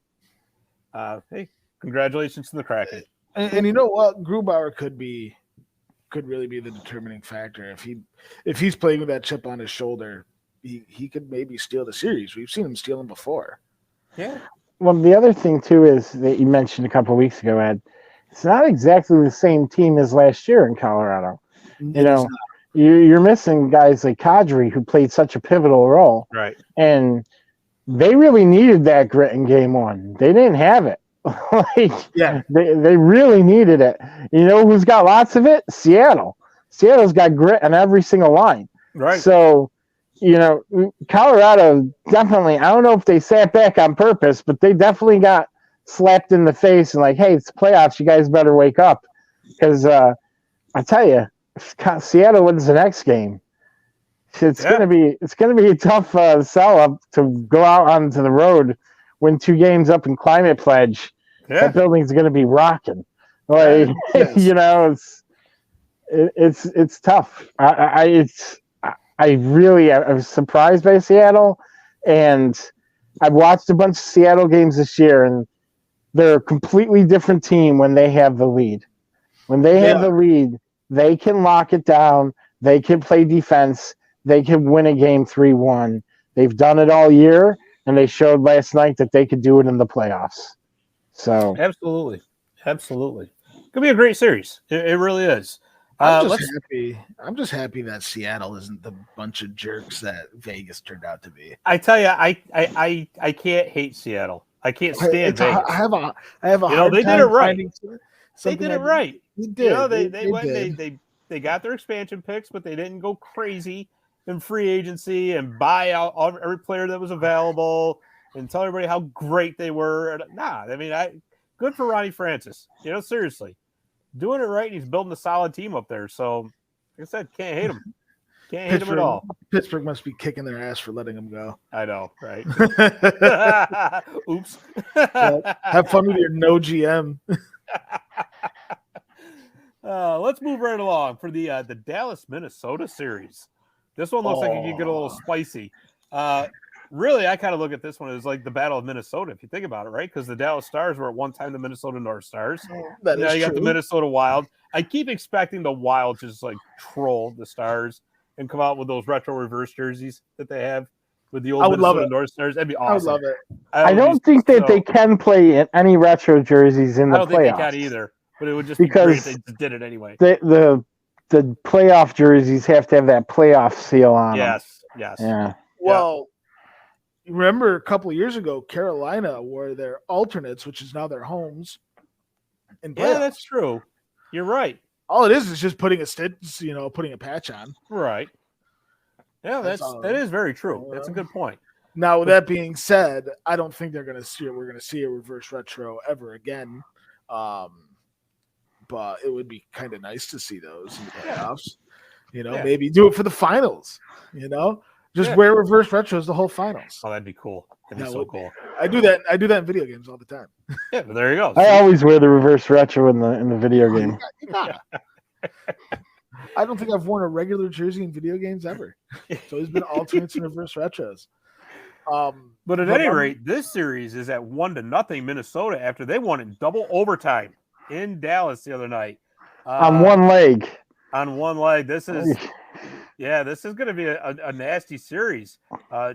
hey, congratulations to the Kraken. And you know what? Grubauer could really be the determining factor. If he's playing with that chip on his shoulder, he could maybe steal the series. We've seen him steal them before. Yeah. Well, the other thing, too, is that you mentioned a couple of weeks ago, Ed, it's not exactly the same team as last year in Colorado. You're missing guys like Kadri, who played such a pivotal role. Right. And they really needed that grit in game 1. They didn't have it. They really needed it. You know who's got lots of it? Seattle. Seattle's got grit on every single line. Right. So, Colorado definitely, I don't know if they sat back on purpose, but they definitely got slapped in the face and like, hey, it's playoffs. You guys better wake up. Because I tell you, if Seattle wins the next game, it's gonna be a tough sell up to go out onto the road, win 2 games up in Climate Pledge. Yeah. That building's gonna be rocking. Like, yes. It's tough. I was surprised by Seattle, and I've watched a bunch of Seattle games this year, and they're a completely different team when they have the lead. When they have the lead, they can lock it down. They can play defense. They can win a game 3-1. They've done it all year, and they showed last night that they could do it in the playoffs. So absolutely. Could be a great series. It really is. I'm just happy that Seattle isn't the bunch of jerks that Vegas turned out to be. I tell you, I can't hate Seattle. I can't stand Vegas. I have a hard they time did it right. They did it right. They did. They went. They got their expansion picks, but they didn't go crazy in free agency and buy out every player that was available and tell everybody how great they were. Nah, I mean, good for Ronnie Francis. Seriously. Doing it right, and he's building a solid team up there. So, like I said, can't hate him. Can't hate him at all. Pittsburgh must be kicking their ass for letting him go. I know, right? Oops. Have fun with your no GM. Let's move right along for the Dallas-Minnesota series. This one looks like it could get a little spicy. Really, I kind of look at this one as like the Battle of Minnesota, if you think about it, right? Because the Dallas Stars were at one time the Minnesota North Stars. That is you got true. the Minnesota Wild. I keep expecting the Wild to just like troll the Stars and come out with those retro reverse jerseys that they have with the old Minnesota North Stars. That'd be awesome. I would love it. I don't think that they can play in any retro jerseys in the playoffs. I don't think they can either, but it would just be great if they just did it anyway. The playoff jerseys have to have that playoff seal on them. Yes. Yeah. Well, remember a couple of years ago, Carolina were their alternates, which is now their homes. In Yeah, that's true. You're right. All it is just putting a stitch, putting a patch on. Right. Yeah, that is very true. That's a good point. Now, with that being said, I don't think we're going to see a reverse retro ever again. But it would be kind of nice to see those in the playoffs. Maybe do it for the finals. Just wear reverse retros the whole finals. Oh, that'd be cool. That'd be so cool. I do that in video games all the time. Yeah, well, there you go. I always wear the reverse retro in the video game. I don't think I've worn a regular jersey in video games ever. It's always been alternates and reverse retros. But at any rate, this series is at 1-0 Minnesota after they won in double overtime in Dallas the other night. On one leg. On one leg. This is going to be a nasty series.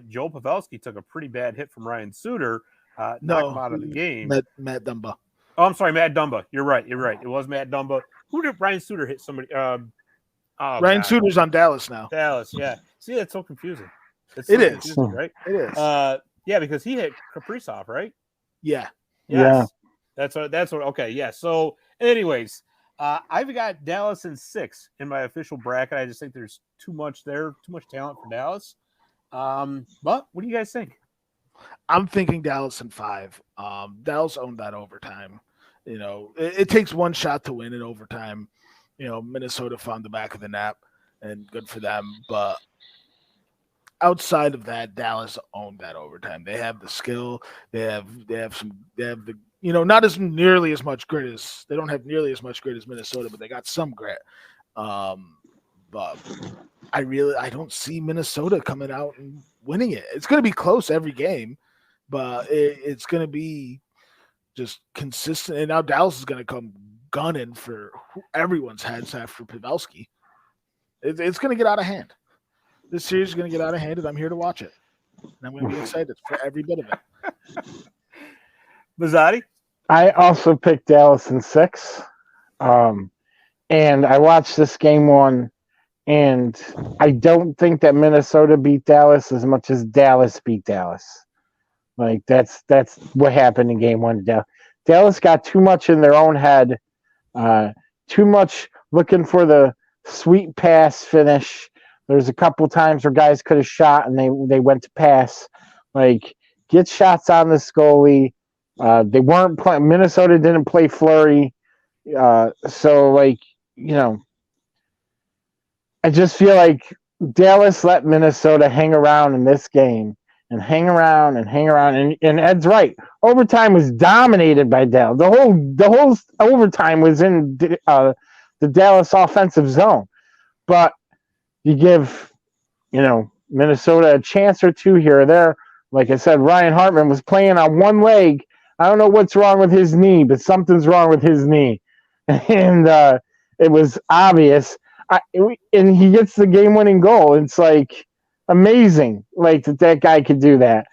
Joe Pavelski took a pretty bad hit from Ryan Suter, knocked him out of the game. Matt Dumba. Oh, I'm sorry, Matt Dumba. You're right. It was Matt Dumba. Who did Ryan Suter hit? Somebody. Ryan Suter's on Dallas now. Dallas, yeah. See, that's so confusing. It is, right? It is. Yeah, because he hit Kaprizov, right? Yeah. Yes. Yeah. That's what. Okay. Yeah. So, anyways, I've got Dallas in 6 in my official bracket. I just think there's too much talent for Dallas. But what do you guys think? I'm thinking Dallas in 5. Dallas owned that overtime. It takes one shot to win in overtime. Minnesota found the back of the net, and good for them. But outside of that, Dallas owned that overtime. They have the skill. They have the not as nearly as much grit as they don't have nearly as much grit as Minnesota, but they got some grit. But I don't see Minnesota coming out and winning it. It's going to be close every game, but it's going to be just consistent. And now Dallas is going to come gunning for everyone's heads after Pavelski. It's going to get out of hand. This series is going to get out of hand, and I'm here to watch it. And I'm going to be excited for every bit of it. Mazzotti? I also picked Dallas in 6. And I watched this game 1, and I don't think that Minnesota beat Dallas as much as Dallas beat Dallas. Like, that's what happened in game 1 to Dallas. Dallas got too much in their own head, too much looking for the sweet pass finish. There's a couple times where guys could have shot and they went to pass. Like, get shots on this goalie. They weren't playing. Minnesota didn't play Fleury. So, like, I just feel like Dallas let Minnesota hang around in this game and hang around. And Ed's right. Overtime was dominated by Dallas. The whole overtime was in the Dallas offensive zone. But you give, Minnesota a chance or two here or there. Like I said, Ryan Hartman was playing on one leg. I don't know what's wrong with his knee, but something's wrong with his knee. And it was obvious. And he gets the game-winning goal. It's like amazing, like that guy could do that.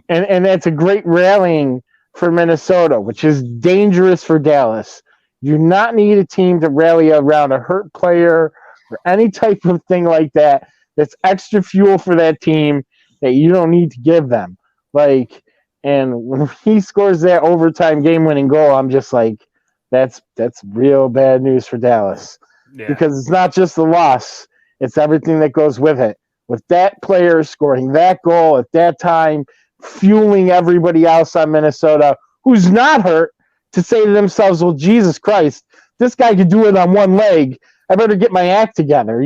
And that's a great rallying for Minnesota, which is dangerous for Dallas. You do not need a team to rally around a hurt player or any type of thing like that. That's extra fuel for that team that you don't need to give them. Like, and when he scores that overtime game-winning goal, I'm just like, that's real bad news for Dallas. Yeah. Because it's not just the loss, it's everything that goes with it. With that player scoring that goal at that time, fueling everybody else on Minnesota who's not hurt to say to themselves, well, Jesus Christ, this guy could do it on one leg. I better get my act together,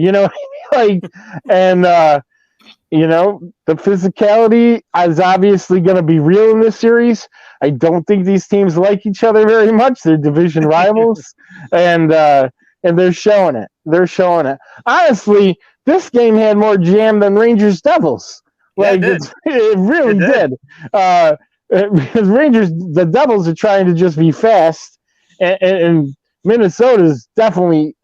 like, and the physicality is obviously going to be real in this series. I don't think these teams like each other very much. They're division rivals, and they're showing it. Honestly, this game had more jam than Rangers Devils. Like, it really did. Because the Devils are trying to just be fast, and Minnesota's definitely,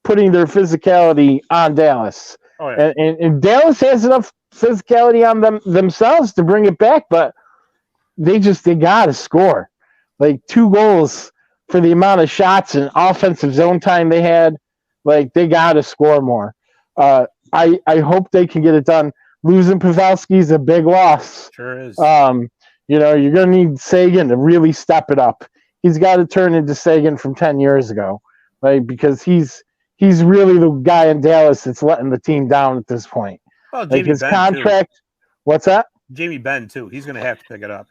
putting their physicality on Dallas. Oh, yeah. And Dallas has enough physicality on themselves to bring it back, but they got to score. Like, 2 goals for the amount of shots and offensive zone time they had. Like, they got to score more. I hope they can get it done. losing Pavelski is a big loss. Sure is. You're going to need Sagan to really step it up. He's got to turn into Sagan from 10 years ago, right? Because he's really the guy in Dallas that's letting the team down at this point. Well, Like Jamie his Benn, contract. too. What's that? Jamie Benn, too. He's going to have to pick it up.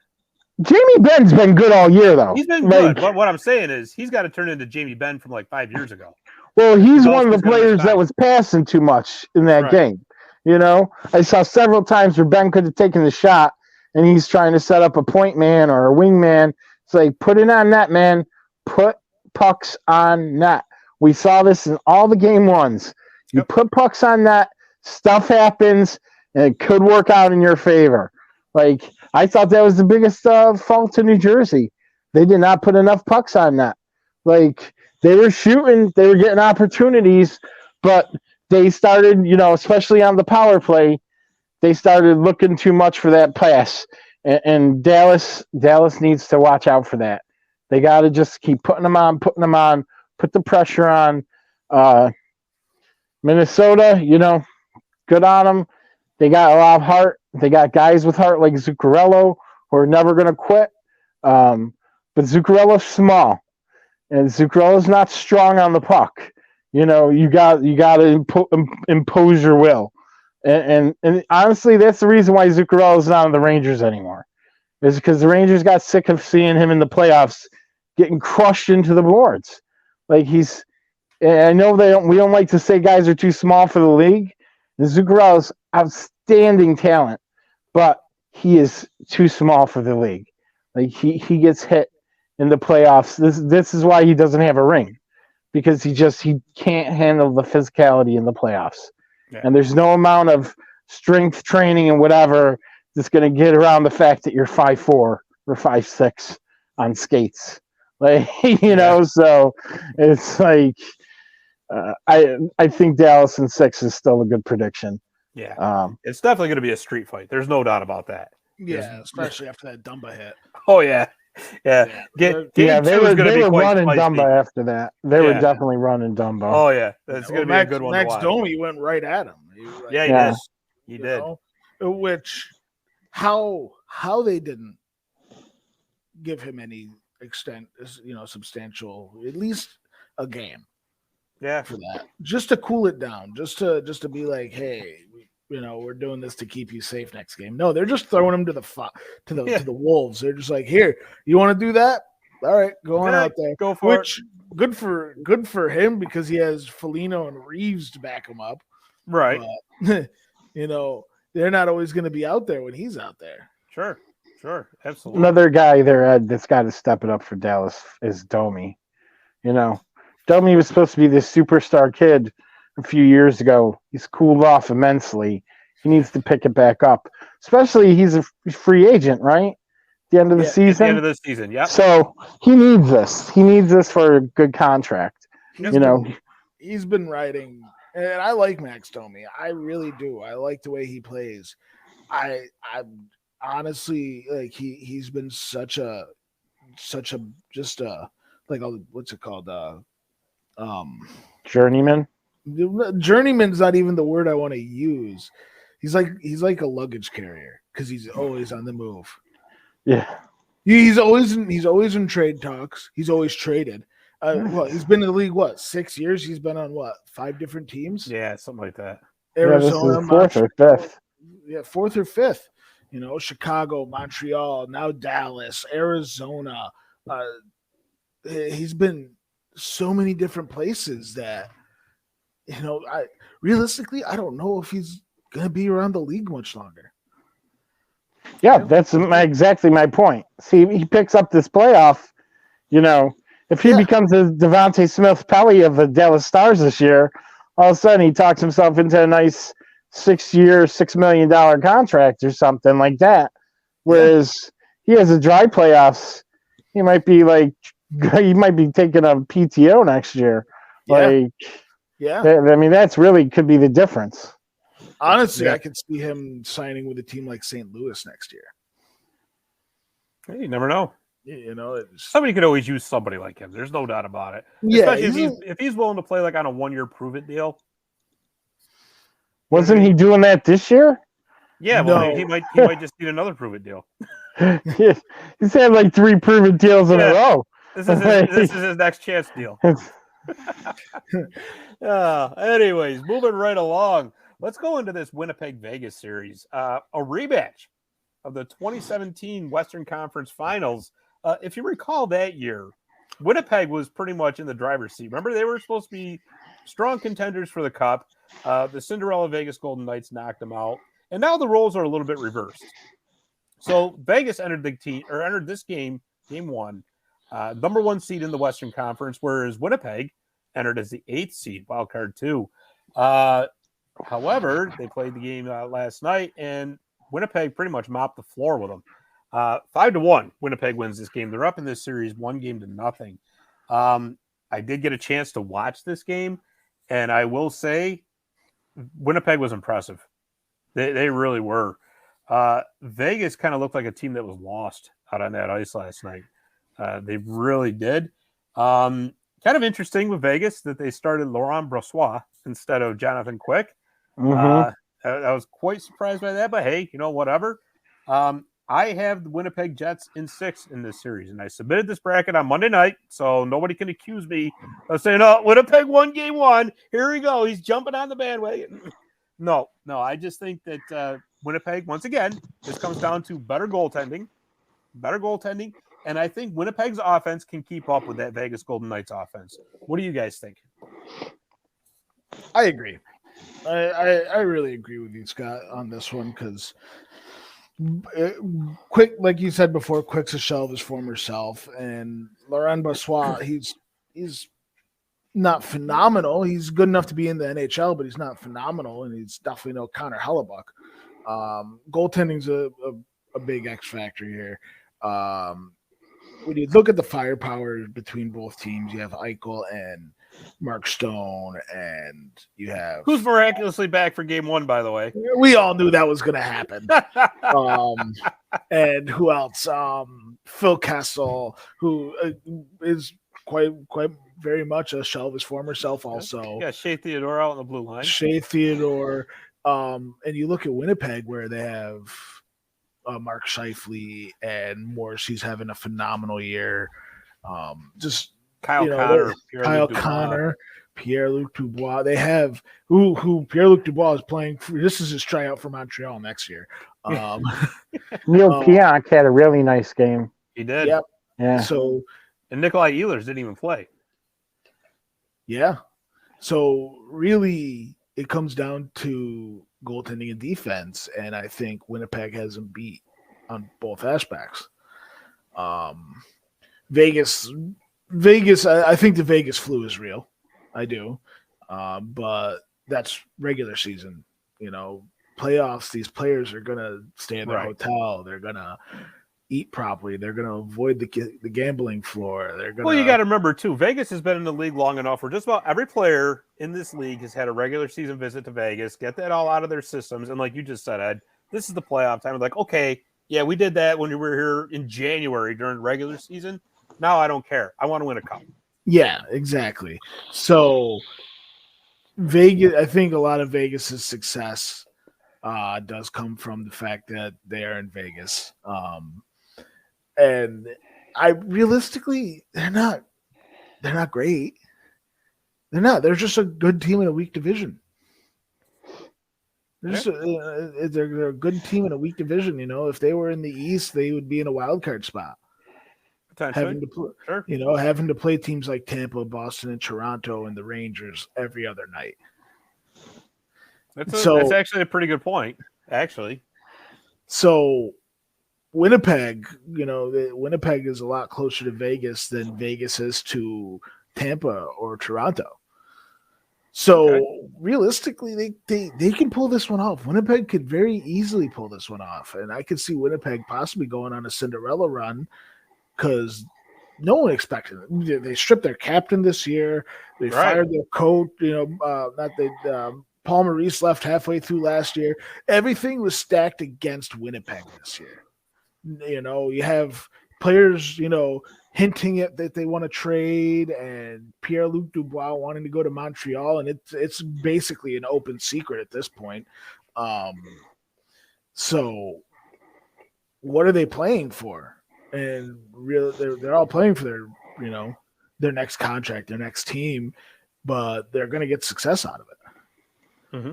Jamie Benn's been good all year, though. He's been good. But what I'm saying is he's got to turn into Jamie Benn from like 5 years ago. Well, he's one of the players that was passing too much in that game. I saw several times where Ben could have taken the shot, and he's trying to set up a point man or a wing man. It's like, put it on net, man. Put pucks on net. We saw this in all the game ones. You put pucks on net, stuff happens, and it could work out in your favor. Like, I thought that was the biggest fault to New Jersey. They did not put enough pucks on net. Like, they were shooting, they were getting opportunities, but they started, especially on the power play, they started looking too much for that pass. And Dallas needs to watch out for that. They got to just keep putting them on, put the pressure on. Minnesota, good on them. They got a lot of heart. They got guys with heart like Zuccarello who are never going to quit. But Zuccarello's small, and Zuccarello's not strong on the puck. You got to impose your will. And honestly, that's the reason why Zuccarello's not on the Rangers anymore. Is because the Rangers got sick of seeing him in the playoffs getting crushed into the boards. Like I know we don't like to say guys are too small for the league. Zuccarello's outstanding talent, but he is too small for the league. Like he gets hit in the playoffs. This is why he doesn't have a ring, because he can't handle the physicality in the playoffs. Yeah. And there's no amount of strength training and whatever that's going to get around the fact that you're 5'4" or 5'6" on skates. Like, so it's like, I think Dallas in 6 is still a good prediction. Yeah. It's definitely going to be a street fight. There's no doubt about that. Yeah, especially after that Dumba hit. Oh, yeah. Yeah. They were running Dumba after that. They were definitely running Dumba. Oh, yeah. That's going to be a good one. Max Domi went right at him. He did. Which, how they didn't give him any extent, substantial, at least a game. Yeah, for that, just to cool it down, just to be like, hey, we're doing this to keep you safe next game. No, they're just throwing him to the wolves. They're just like, here, you want to do that? All right, go on out there, go for it. Good for him, because he has Foligno and Reeves to back him up. Right. They're not always going to be out there when he's out there. Sure, absolutely. Another guy there that's got to step it up for Dallas is Domi. Domi was supposed to be this superstar kid a few years ago. He's cooled off immensely. He needs to pick it back up. Especially he's a free agent, right? At the end of the season. At the end of the season, yeah. So he needs this. He needs this for a good contract. He's been riding, and I like Max Domi. I really do. I like the way he plays. I honestly, like, he's been such a what's it called? Journeyman. Journeyman's not even the word I want to use. He's like a luggage carrier, because he's always on the move. Yeah, he's always in trade talks. He's always traded. He's been in the league 6 years. He's been on 5 different teams. Yeah, something like that. Arizona, this is 4th or 5th. Yeah, 4th or 5th. Chicago, Montreal, now Dallas, Arizona. He's been so many different places that, realistically, I don't know if he's going to be around the league much longer. Yeah, that's exactly my point. See, he picks up this playoff, if he becomes the Devontae Smith-Pelly of the Dallas Stars this year, all of a sudden he talks himself into a nice 6-year, $6 million contract or something like that. Whereas he has a dry playoffs, he might be taking a PTO next year. That's really could be the difference. Honestly, I could see him signing with a team like St. Louis next year. Hey, you never know. Somebody could always use somebody like him. There's no doubt about it. Yeah, especially if he's willing to play like on a 1-year prove-it deal. Wasn't he doing that this year? Yeah, well, No. he might just need another prove it deal. He's had like 3 proven deals in a row. This is his next chance deal. Anyways, moving right along. Let's go into this Winnipeg Vegas series. A rematch of the 2017 Western Conference Finals. If you recall that year, Winnipeg was pretty much in the driver's seat. Remember, they were supposed to be strong contenders for the Cup. The Cinderella Vegas Golden Knights knocked them out, and now the roles are a little bit reversed. So Vegas entered this game, game 1, number 1 seed in the Western Conference, whereas Winnipeg entered as the 8th seed, wild card 2. However, they played the game last night, and Winnipeg pretty much mopped the floor with them. 5-1, Winnipeg wins this game. They're up in this series 1-0. I did get a chance to watch this game, and I will say Winnipeg was impressive. They really were. Vegas kind of looked like a team that was lost out on that ice last night. They really did. Kind of interesting with Vegas that they started Laurent Brossoit instead of Jonathan Quick. I was quite surprised by that, but hey, whatever. I have the Winnipeg Jets in 6 in this series, and I submitted this bracket on Monday night, so nobody can accuse me of saying, "Oh, Winnipeg won game 1. Here we go. He's jumping on the bandwagon." No, I just think that Winnipeg, once again, this comes down to better goaltending, and I think Winnipeg's offense can keep up with that Vegas Golden Knights offense. What do you guys think? I agree. I really agree with you, Scott, on this one because Quick, like you said before, Quick's a shell of his former self, and Laurent Brossoit, he's not phenomenal. He's good enough to be in the NHL, but he's not phenomenal, and he's definitely no Connor Hellebuck. Goaltending's a big X factor here. When you look at the firepower between both teams, you have Eichel and Mark Stone, and you have who's miraculously back for game 1, by the way. We all knew that was going to happen. And who else? Phil Kessel, who is quite very much a shell of his former self. Also, yeah, Shea Theodore out on the blue line. Shea Theodore, and you look at Winnipeg where they have Mark Scheifele and Morrissey's having a phenomenal year. Just Kyle Connor, Pierre-Luc Dubois. They have who Pierre-Luc Dubois is playing for. This is his tryout for Montreal next year. Neil Pionk had a really nice game. He did. Yep. Yeah. So and Nikolai Ehlers didn't even play. Yeah. So really it comes down to goaltending and defense, and I think Winnipeg has them beat on both aspects. Vegas, I think the Vegas flu is real. I do. But that's regular season. Playoffs, these players are going to stay in their hotel. They're going to eat properly. They're going to avoid the gambling floor. Well, you got to remember, too, Vegas has been in the league long enough where just about every player in this league has had a regular season visit to Vegas, get that all out of their systems. And like you just said, Ed, this is the playoff time. Like, okay, yeah, we did that when we were here in January during regular season. Now I don't care. I want to win a cup. Yeah, exactly. So Vegas, I think a lot of Vegas's success does come from the fact that they are in Vegas. And realistically, they're not great. They're not. They're just a good team in a weak division. They're a good team in a weak division. If they were in the East, they would be in a wild card spot. Having to play teams like Tampa, Boston, and Toronto, and the Rangers every other night. That's actually a pretty good point. Actually, so Winnipeg, Winnipeg is a lot closer to Vegas than Vegas is to Tampa or Toronto. So realistically, they can pull this one off. Winnipeg could very easily pull this one off, and I could see Winnipeg possibly going on a Cinderella run because no one expected it. They stripped their captain this year. They fired their coach. Paul Maurice left halfway through last year. Everything was stacked against Winnipeg this year. You have players, hinting at that they want to trade, and Pierre-Luc Dubois wanting to go to Montreal, and it's basically an open secret at this point. So what are they playing for? And they're all playing for their next contract, their next team, but they're going to get success out of it. Mm-hmm.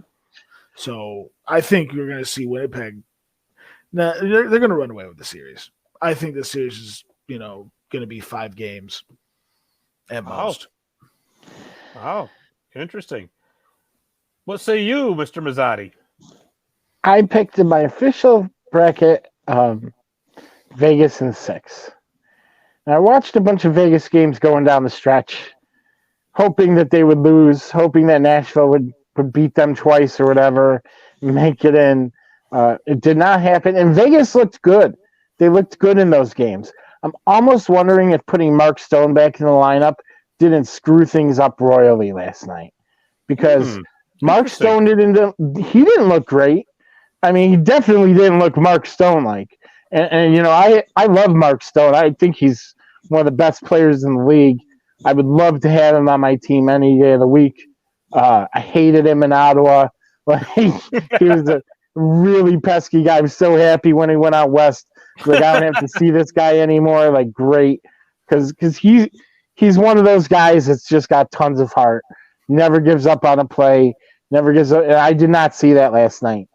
So I think you're going to see Winnipeg. Now they're going to run away with the series. I think the series is going to be 5 games at most. Wow, interesting. What say you, Mr. Mazzotti? I picked in my official bracket Vegas in 6. And I watched a bunch of Vegas games going down the stretch, hoping that they would lose, hoping that Nashville would beat them twice or whatever, make it in. It did not happen. And Vegas looked good. They looked good in those games. I'm almost wondering if putting Mark Stone back in the lineup didn't screw things up royally last night. Because Mark Stone didn't look great. I mean, he definitely didn't look Mark Stone-like. And I love Mark Stone. I think he's one of the best players in the league. I would love to have him on my team any day of the week. I hated him in Ottawa. Like, he was a really pesky guy. I was so happy when he went out west. Like, I don't have to see this guy anymore. Like, great. Because he's one of those guys that's just got tons of heart. Never gives up on a play. Never gives up. And I did not see that last night.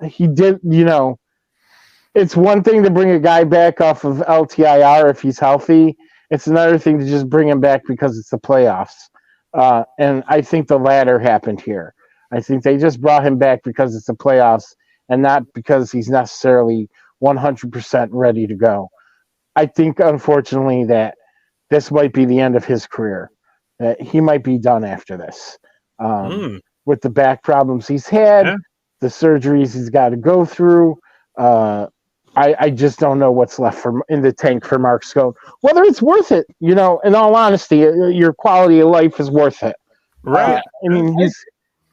He did, it's one thing to bring a guy back off of LTIR if he's healthy. It's another thing to just bring him back because it's the playoffs. And I think the latter happened here. I think they just brought him back because it's the playoffs and not because he's necessarily 100% ready to go. I think, unfortunately, that this might be the end of his career. That he might be done after this. With the back problems he's had, the surgeries he's got to go through. I just don't know what's left in the tank for Mark Stone. Whether it's worth it, in all honesty, your quality of life is worth it. Right. I mean,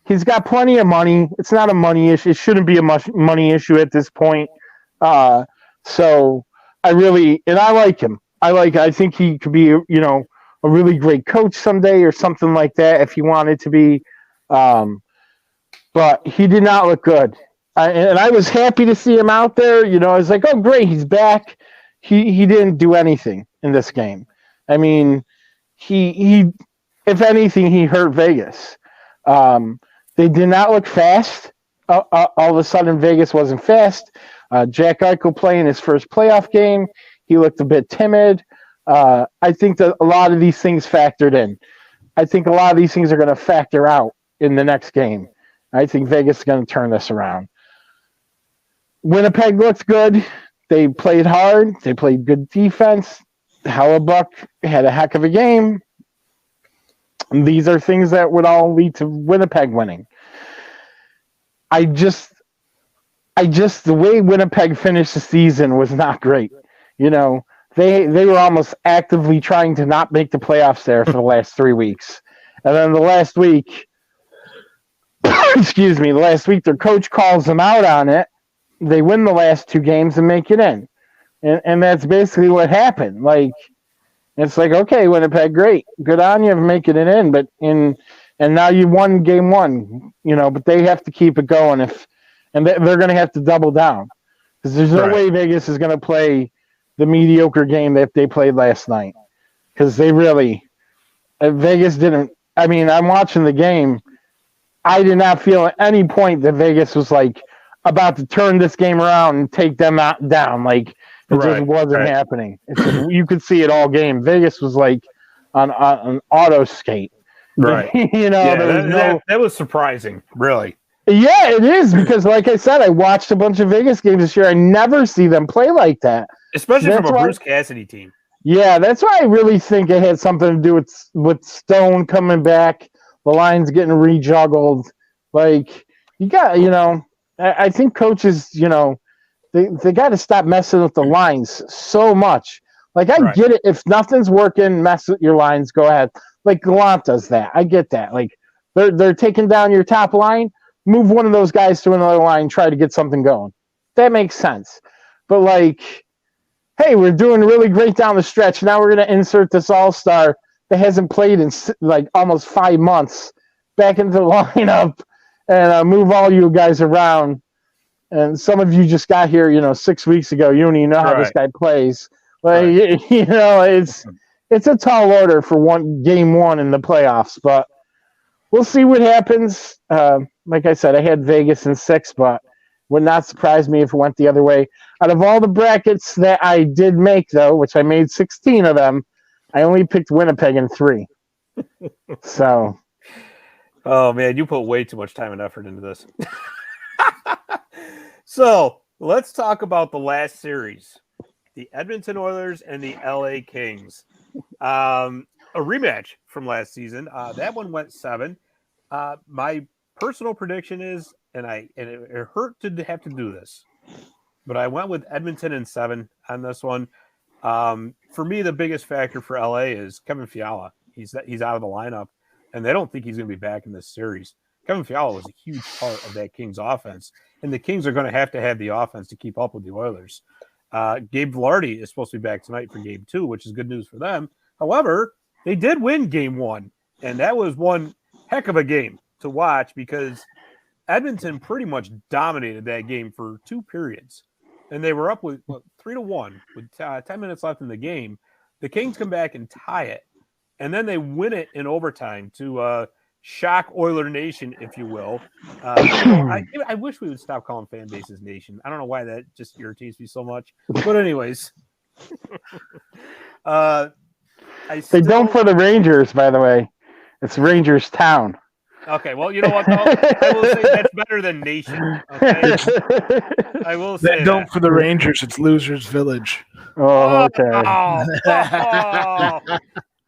he's got plenty of money. It's not a money issue. It shouldn't be a money issue at this point. So I like him. I think he could be, a really great coach someday or something like that if he wanted to be. But he did not look good. And I was happy to see him out there. I was like, oh, great, he's back. He didn't do anything in this game. I mean, he if anything, he hurt Vegas. They did not look fast. All of a sudden, Vegas wasn't fast. Jack Eichel playing his first playoff game. He looked a bit timid. I think that a lot of these things factored in. I think a lot of these things are going to factor out in the next game. I think Vegas is going to turn this around. Winnipeg looked good. They played hard. They played good defense. Hellebuck had a heck of a game. And these are things that would all lead to Winnipeg winning. I just the way Winnipeg finished the season was not great. They were almost actively trying to not make the playoffs there for the last 3 weeks. And then the last week, their coach calls them out on it. They win the last 2 games and make it in. And that's basically what happened. Like, it's like, okay, Winnipeg, great. Good on you for making it in. And now you won game 1, but they have to keep it going and they're going to have to double down. Because there's no way Vegas is going to play the mediocre game that they played last night. Because Vegas didn't. I mean, I'm watching the game. I did not feel at any point that Vegas was like about to turn this game around and take them down. Like, it just wasn't happening. You could see it all game. Vegas was like on auto skate. Right. That was surprising, really. Yeah, it is, because like I said, I watched a bunch of Vegas games this year. I never see them play like that. Especially from a Bruce Cassidy team. Yeah, that's why I really think it had something to do with Stone coming back, the lines getting rejuggled. Like, you got, I think coaches, they got to stop messing with the lines so much. Like, I get it. If nothing's working, mess with your lines, go ahead. Like, Gallant does that. I get that. Like, they're taking down your top line. Move one of those guys to another line, try to get something going. That makes sense. But, like, hey, we're doing really great down the stretch. Now we're going to insert this all-star that hasn't played in, like, almost 5 months back into the lineup and move all you guys around. and some of you just got here, 6 weeks ago. You don't even know how this guy plays. Like, it's a tall order for game one in the playoffs, but we'll see what happens. Like I said, I had Vegas in 6, but would not surprise me if it went the other way. Out of all the brackets that I did make, though, which I made 16 of them, I only picked Winnipeg in 3. So, oh man, you put way too much time and effort into this. So let's talk about the last series, the Edmonton Oilers and the LA Kings. A rematch from last season. That one went 7. My personal prediction is, and it hurt to have to do this, but I went with Edmonton in 7 on this one. For me, the biggest factor for LA is Kevin Fiala. He's out of the lineup, and they don't think he's going to be back in this series. Kevin Fiala was a huge part of that Kings offense, and the Kings are going to have the offense to keep up with the Oilers. Gabe Vilardi is supposed to be back tonight for Game 2, which is good news for them. However, they did win Game 1, and that was one heck of a game to watch because Edmonton pretty much dominated that game for 2 periods, and they were up with 3-1 with 10 minutes left in the game. The Kings come back and tie it, and then they win it in overtime to shock Oiler Nation, if you will. I wish we would stop calling fan bases Nation. I don't know why that just irritates me so much. But anyways, they don't for the Rangers, by the way. It's Rangers Town. Okay, well, you know what, though? I will say that's better than Nation. Okay? I will say don't for the Rangers. It's Losers Village. Oh, okay.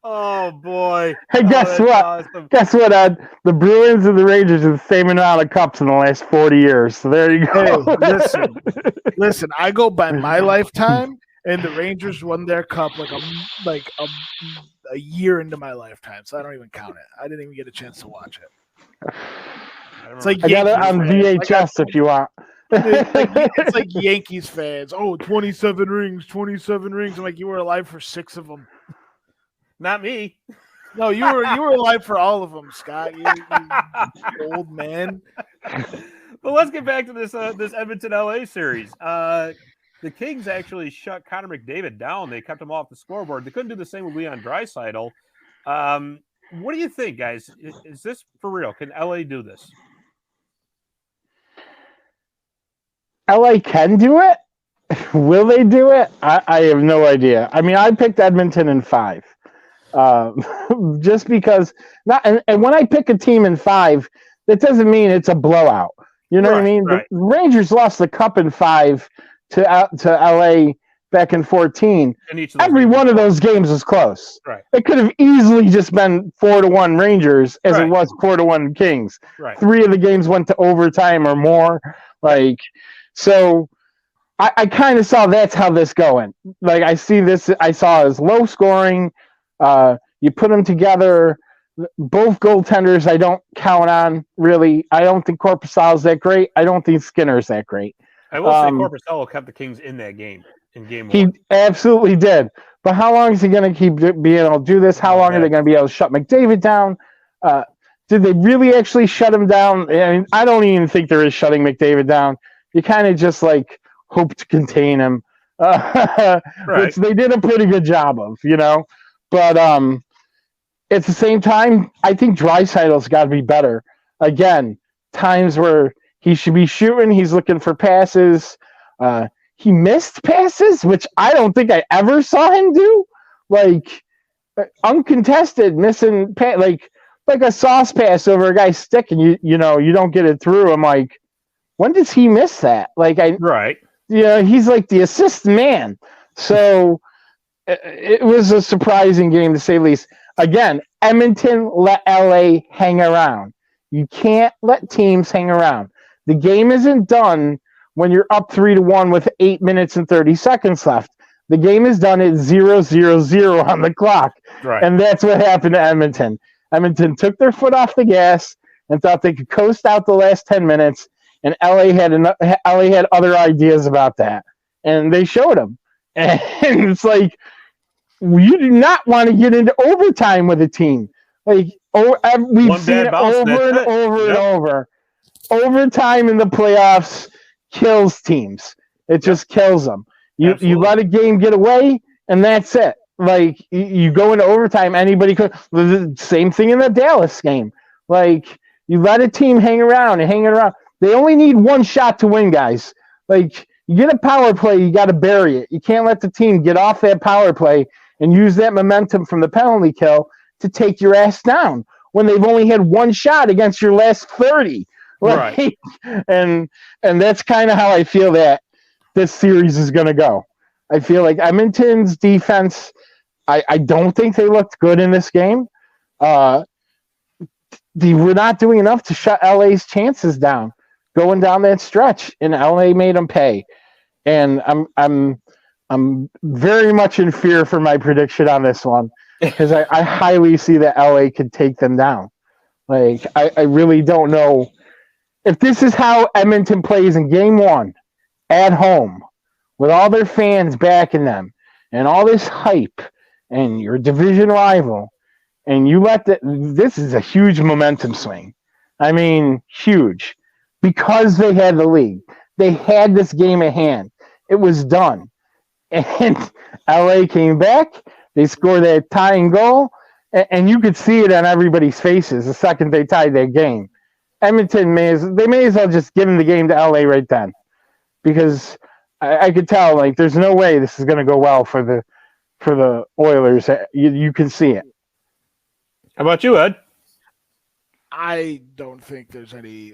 Oh boy! Hey, guess what? Awesome. Guess what? The Bruins and the Rangers are the same amount of cups in the last 40 years. So there you go. Hey, listen. I go by my lifetime, and the Rangers won their cup like a year into my lifetime. So I don't even count it. I didn't even get a chance to watch it. It's like I got it on VHS if you want. It's like Yankees fans. Oh, 27 rings. I'm like, you were alive for 6 of them. Not me. No, you were alive for all of them, Scott. You old man. But let's get back to this Edmonton LA series. The Kings actually shut Connor McDavid down. They kept him off the scoreboard. They couldn't do the same with Leon Draisaitl. What do you think, guys? Is this for real? Can LA do this? LA can do it. Will they do it? I have no idea. I mean, I picked Edmonton in 5. Just because and when I pick a team in 5, that doesn't mean it's a blowout. You know what I mean? Right. The Rangers lost the cup in 5 to LA back in 14. Every one of those games was close. Right. It could have easily just been 4-1 Rangers as it was 4-1 Kings. Right. 3 of the games went to overtime or more. So I kind of saw that's how this going. Like I saw as low scoring. You put them together. Both goaltenders I don't count on, really. I don't think Korpisalo's that great. I don't think Skinner's that great. I will say Korpisalo kept the Kings in that game, in Game 1. He absolutely did. But how long is he going to keep being able to do this? How long are they going to be able to shut McDavid down? Did they really actually shut him down? I mean, I don't even think there is shutting McDavid down. You kind of just hope to contain him, which they did a pretty good job of, But at the same time, I think Draisaitl's got to be better. Again, times where he should be shooting, he's looking for passes. He missed passes, which I don't think I ever saw him do. Uncontested, missing like a sauce pass over a guy's stick, and you don't get it through. I'm like, when does he miss that? He's like the assist man. So it was a surprising game to say the least. Again, Edmonton let LA hang around. You can't let teams hang around. The game isn't done when you're up 3-1 with 8 minutes and 30 seconds left. The game is done at 0-0-0 on the clock. Right. And that's what happened to Edmonton. Edmonton took their foot off the gas and thought they could coast out the last 10 minutes, and LA had other ideas about that. And they showed them. And it's like, you do not want to get into overtime with a team. We've seen it over and over and over. Overtime in the playoffs kills teams. It just kills them. You Absolutely. let a game get away, and that's it. Like, you go into overtime, anybody could. The same thing in the Dallas game. Like, you let a team hang around. They only need one shot to win, guys. Like, you get a power play, you got to bury it. You can't let the team get off that power play and use that momentum from the penalty kill to take your ass down when they've only had one shot against your last 30. Like, Right. And that's kind of how I feel that this series is going to go. I feel like Edmonton's defense, I don't think they looked good in this game. They were not doing enough to shut LA's chances down going down that stretch, and LA made them pay. And I'm very much in fear for my prediction on this one, because I highly see that LA could take them down. Like, I really don't know if this is how Edmonton plays in game one at home with all their fans backing them and all this hype and your division rival, and you let this is a huge momentum swing. I mean, huge, because they had the lead. They had this game at hand. It was done. And LA came back. They scored that tying goal, and you could see it on everybody's faces the second they tied that game. Edmonton may as well just give them the game to LA right then, because I could tell, like, there's no way this is going to go well for the Oilers. You can see it. How about you, Ed? I don't think there's any.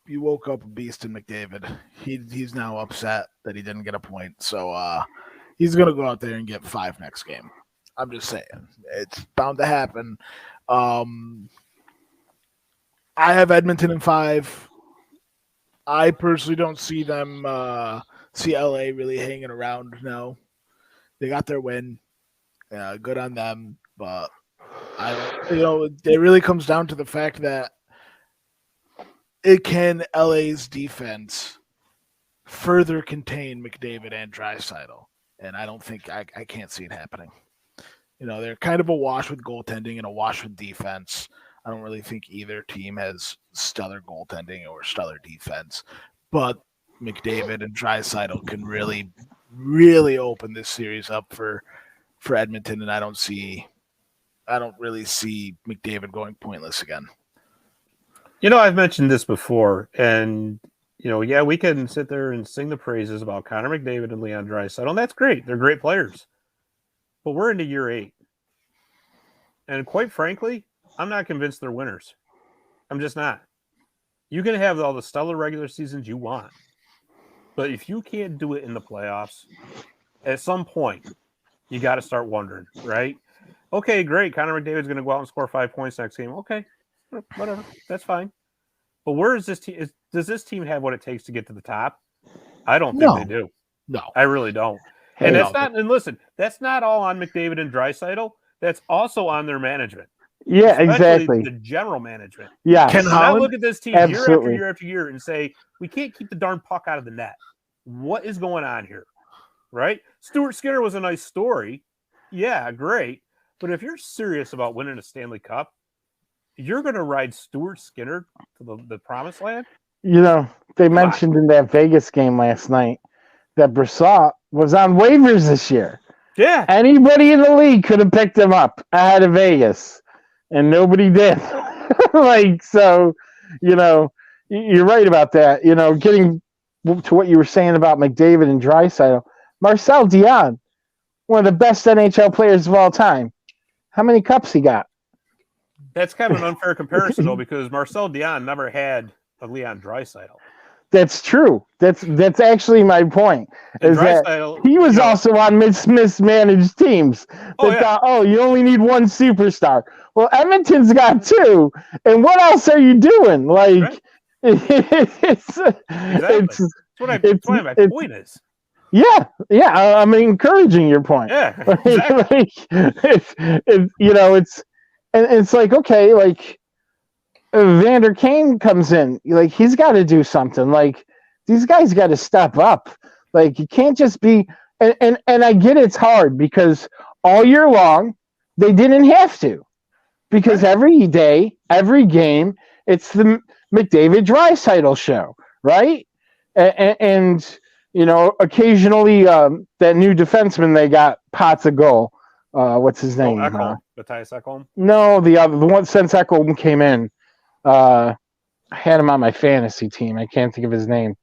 You woke up a beast in McDavid. He's now upset that he didn't get a point, so he's gonna go out there and get 5 next game. I'm just saying, it's bound to happen. I have Edmonton in 5. I personally don't see them see LA really hanging around now. They got their win. Good on them, but it really comes down to the fact that can LA's defense further contain McDavid and Draisaitl, and I don't think I can't see it happening. They're kind of a wash with goaltending and a wash with defense. I don't really think either team has stellar goaltending or stellar defense, but McDavid and Draisaitl can really, really open this series up for Edmonton, and I don't really see McDavid going pointless again. I've mentioned this before, and we can sit there and sing the praises about Connor McDavid and Leon Draisaitl, and that's great. They're great players, but we're into year 8, and quite frankly, I'm not convinced they're winners. I'm just not. You can have all the stellar regular seasons you want, but if you can't do it in the playoffs, at some point, you got to start wondering, right? Okay, great. Connor McDavid's going to go out and score 5 points next game. Okay, whatever. That's fine. But where is this team? Does this team have what it takes to get to the top? I don't think they do. No, I really don't. And that's not. And listen, that's not all on McDavid and Draisaitl. That's also on their management. Yeah, exactly. The general management. Yeah. Can I look at this team year after year after year and say, we can't keep the darn puck out of the net? What is going on here? Right? Stuart Skinner was a nice story. Yeah, great. But if you're serious about winning a Stanley Cup, you're going to ride Stuart Skinner to the promised land? They mentioned in that Vegas game last night that Brassard was on waivers this year. Yeah. Anybody in the league could have picked him up ahead of Vegas, and nobody did. So, you're right about that. Getting to what you were saying about McDavid and Draisaitl, Marcel Dion, one of the best NHL players of all time. How many cups he got? That's kind of an unfair comparison, though, because Marcel Dion never had a Leon Draisaitl. That's true. That's actually my point. Is that he was also on mismanaged teams that thought, you only need one superstar. Well, Edmonton's got 2, and what else are you doing? Like, That's what my point is. Yeah, I'm encouraging your point. Yeah, exactly. It's like, okay, like, Vander Kane comes in, like, he's got to do something. Like, these guys got to step up. Like, you can't just be, and I get it's hard because all year long they didn't have to, because every day, every game, it's the McDavid Draisaitl show, right? And occasionally that new defenseman they got pots a goal. What's his name? Matthias Ekholm? No, the one since Ekholm came in. I had him on my fantasy team. I can't think of his name.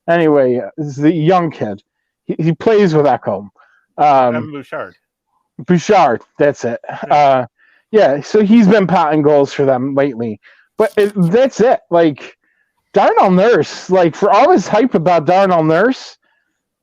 Anyway, this is the young kid. He plays with Ekholm. Evan Bouchard, that's it. Yeah, so he's been potting goals for them lately. But that's it. Like, Darnell Nurse, like, for all this hype about Darnell Nurse,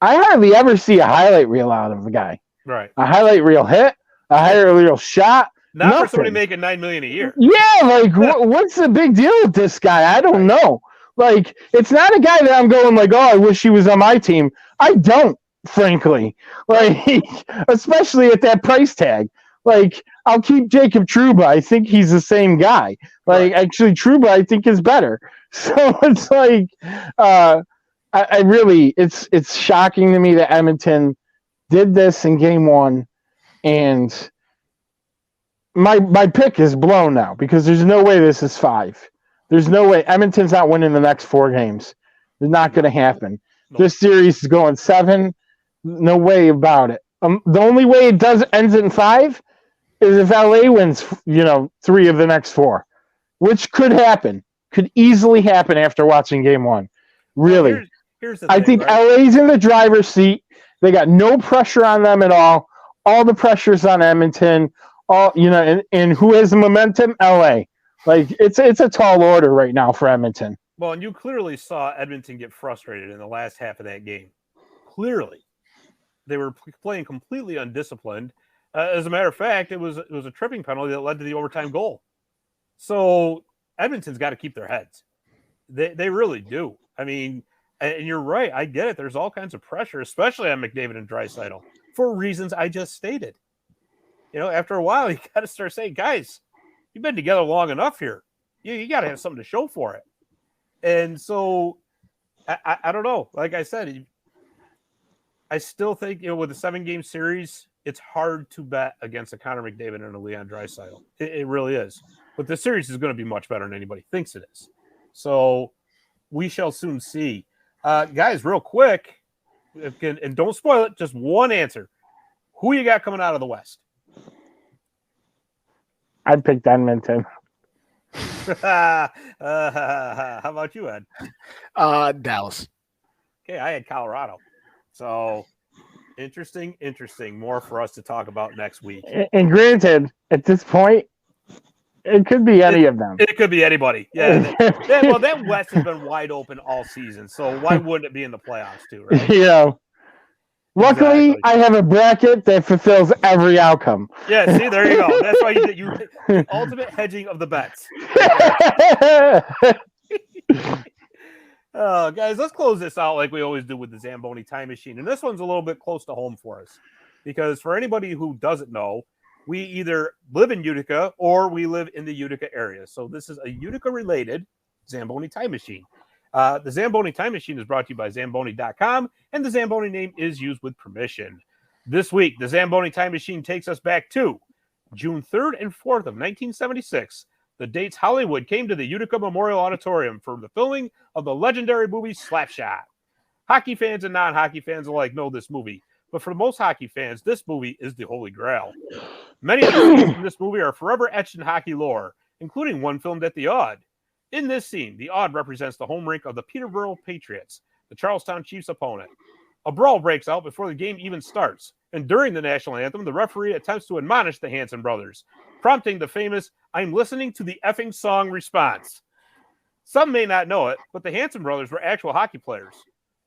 I hardly ever see a highlight reel out of the guy. Right. A highlight reel hit, a highlight reel shot. Not nothing. For somebody making $9 million a year. Yeah, like, what's the big deal with this guy? I don't know. Like, it's not a guy that I'm going like, oh, I wish he was on my team. I don't, frankly. Like, especially at that price tag. Like, I'll keep Jacob Trouba. I think he's the same guy. Like, actually, Trouba, I think, is better. So it's like, I really, it's shocking to me that Edmonton did this in game one, and my pick is blown now because there's no way this is 5. There's no way Edmonton's not winning the next 4 games. It's not going to happen. No. This series is going 7. No way about it. The only way it ends in 5 is if LA wins, 3 of the next 4, which could happen. Could easily happen after watching game 1. Really. Well, here's the thing, I think LA's in the driver's seat. They got no pressure on them at all. All the pressure's on Edmonton. And who has the momentum? LA. Like, it's a tall order right now for Edmonton. Well, and you clearly saw Edmonton get frustrated in the last half of that game. Clearly. They were playing completely undisciplined. As a matter of fact, it was a tripping penalty that led to the overtime goal. So Edmonton's got to keep their heads. They really do. I mean, and you're right. I get it. There's all kinds of pressure, especially on McDavid and Draisaitl, for reasons I just stated. After a while, you got to start saying, guys, you've been together long enough here. You got to have something to show for it. And so, I don't know. Like I said, I still think, with a 7-game series, it's hard to bet against a Connor McDavid and a Leon Draisaitl. It really is. But the series is going to be much better than anybody thinks it is. So we shall soon see. Guys, real quick, and don't spoil it, just one answer. Who you got coming out of the West? I'd pick Edmonton. How about you, Ed? Dallas. Okay, I had Colorado. So interesting. More for us to talk about next week. And granted, at this point, it could be any of them. It could be anybody. Yeah. That West has been wide open all season. So why wouldn't it be in the playoffs too, right? Luckily, exactly. I have a bracket that fulfills every outcome. Yeah, see, there you go. That's why you the ultimate hedging of the bets. Guys, let's close this out like we always do with the Zamboni Time Machine. And this one's a little bit close to home for us. Because for anybody who doesn't know, we either live in Utica or we live in the Utica area. So this is a Utica-related Zamboni Time Machine. The Zamboni Time Machine is brought to you by Zamboni.com, and the Zamboni name is used with permission. This week, the Zamboni Time Machine takes us back to June 3rd and 4th of 1976, the dates Hollywood came to the Utica Memorial Auditorium for the filming of the legendary movie Slapshot. Hockey fans and non-hockey fans alike know this movie, but for most hockey fans, this movie is the Holy Grail. Many of the scenes in this movie are forever etched in hockey lore, including one filmed at the Odd. In this scene, the Odd represents the home rink of the Peterborough Patriots, the Charlestown Chiefs' opponent. A brawl breaks out before the game even starts, and during the national anthem, the referee attempts to admonish the Hanson brothers, prompting the famous, "I'm listening to the effing song" response. Some may not know it, but the Hanson brothers were actual hockey players.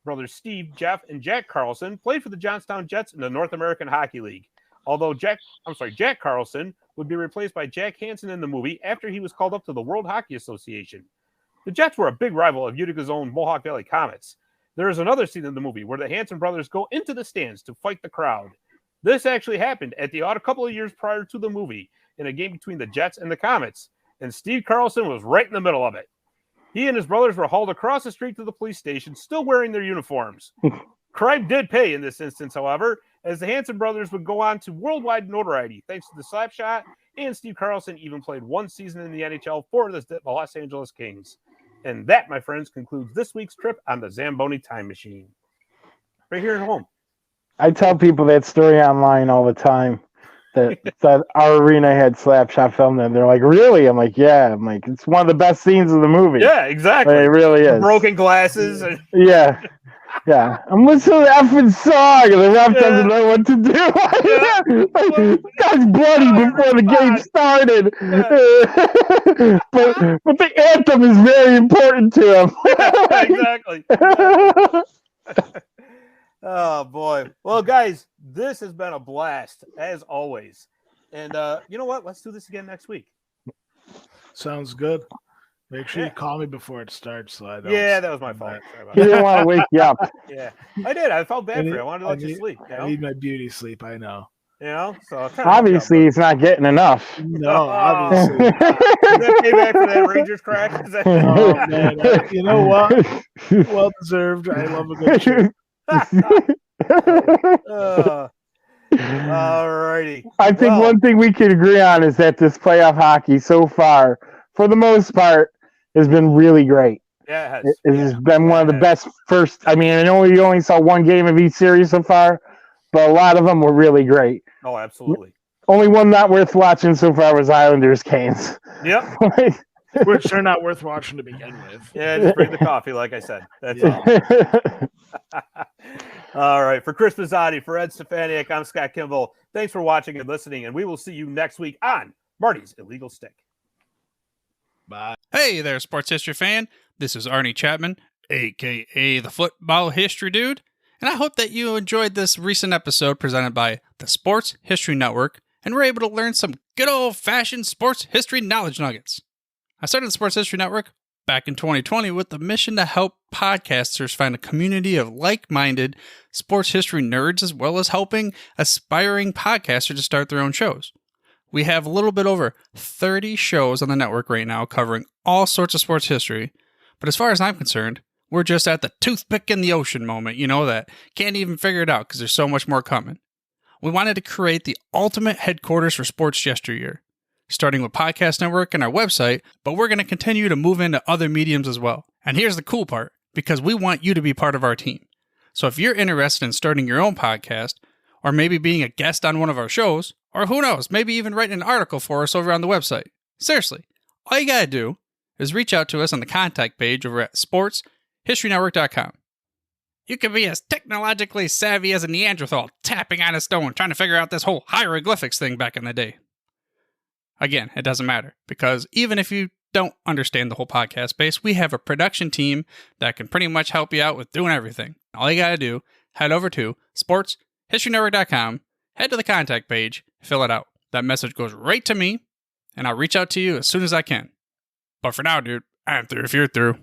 Brothers Steve, Jeff, and Jack Carlson played for the Johnstown Jets in the North American Hockey League, although Jack Carlson would be replaced by Jack Hansen in the movie after he was called up to the World Hockey Association. The Jets were a big rival of Utica's own Mohawk Valley Comets. There is another scene in the movie where the Hanson brothers go into the stands to fight the crowd. This actually happened at the Odd a couple of years prior to the movie in a game between the Jets and the Comets, and Steve Carlson was right in the middle of it. He and his brothers were hauled across the street to the police station, still wearing their uniforms. Crime did pay in this instance, however, as the Hanson brothers would go on to worldwide notoriety thanks to the Slapshot, and Steve Carlson even played one season in the NHL for the Los Angeles Kings. And that, my friends, concludes this week's trip on the Zamboni Time Machine. Right here at home. I tell people that story online all the time. That our arena had Slapshot filmed and they're like, really? I'm like, yeah. I'm like, it's one of the best scenes of the movie. Yeah, exactly. It really is. Broken glasses. And... Yeah. Yeah. I'm listening to the effing song and the ref doesn't know what to do. Guy's bloody before the game started. But the anthem is very important to him. Exactly. Oh, boy. Well, guys, this has been a blast, as always. And you know what? Let's do this again next week. Sounds good. Make sure you call me before it starts. So I don't that was my fault. He didn't want to wake you up. Yeah, I did. I felt bad for you. I wanted to let you sleep. You know? I need my beauty sleep. I know. You know, so obviously he's not getting enough. No, obviously. Is that payback for that Rangers crack? Oh man, you know what? Well deserved. I love a good shoot. Alrighty. I think one thing we can agree on is that this playoff hockey so far, for the most part, has been really great. Yeah, it has. It has been one of the best first. I mean, I know you only saw one game of each series so far, but a lot of them were really great. Oh, absolutely. Only one not worth watching so far was Islanders Canes. Yep. Which they're not worth watching to begin with. Yeah, just bring the coffee, like I said. That's all. All right. For Chris Pizzotti, for Ed Stefaniak, I'm Scott Kimball. Thanks for watching and listening, and we will see you next week on Marty's Illegal Stick. Bye. Hey there, sports history fan. This is Arnie Chapman, a.k.a. the Football History Dude, and I hope that you enjoyed this recent episode presented by the Sports History Network and were able to learn some good old-fashioned sports history knowledge nuggets. I started the Sports History Network back in 2020 with the mission to help podcasters find a community of like-minded sports history nerds, as well as helping aspiring podcasters to start their own shows. We have a little bit over 30 shows on the network right now covering all sorts of sports history, but as far as I'm concerned, we're just at the toothpick in the ocean moment, you know, that can't even figure it out because there's so much more coming. We wanted to create the ultimate headquarters for sports yesteryear, starting with Podcast Network and our website, but we're going to continue to move into other mediums as well. And here's the cool part, because we want you to be part of our team. So if you're interested in starting your own podcast, or maybe being a guest on one of our shows, or who knows, maybe even writing an article for us over on the website. Seriously, all you gotta do is reach out to us on the contact page over at sportshistorynetwork.com. You can be as technologically savvy as a Neanderthal tapping on a stone trying to figure out this whole hieroglyphics thing back in the day. Again, it doesn't matter, because even if you don't understand the whole podcast space, we have a production team that can pretty much help you out with doing everything. All you gotta do, head over to sportshistorynetwork.com, head to the contact page, fill it out. That message goes right to me, and I'll reach out to you as soon as I can. But for now, dude, I'm through if you're through.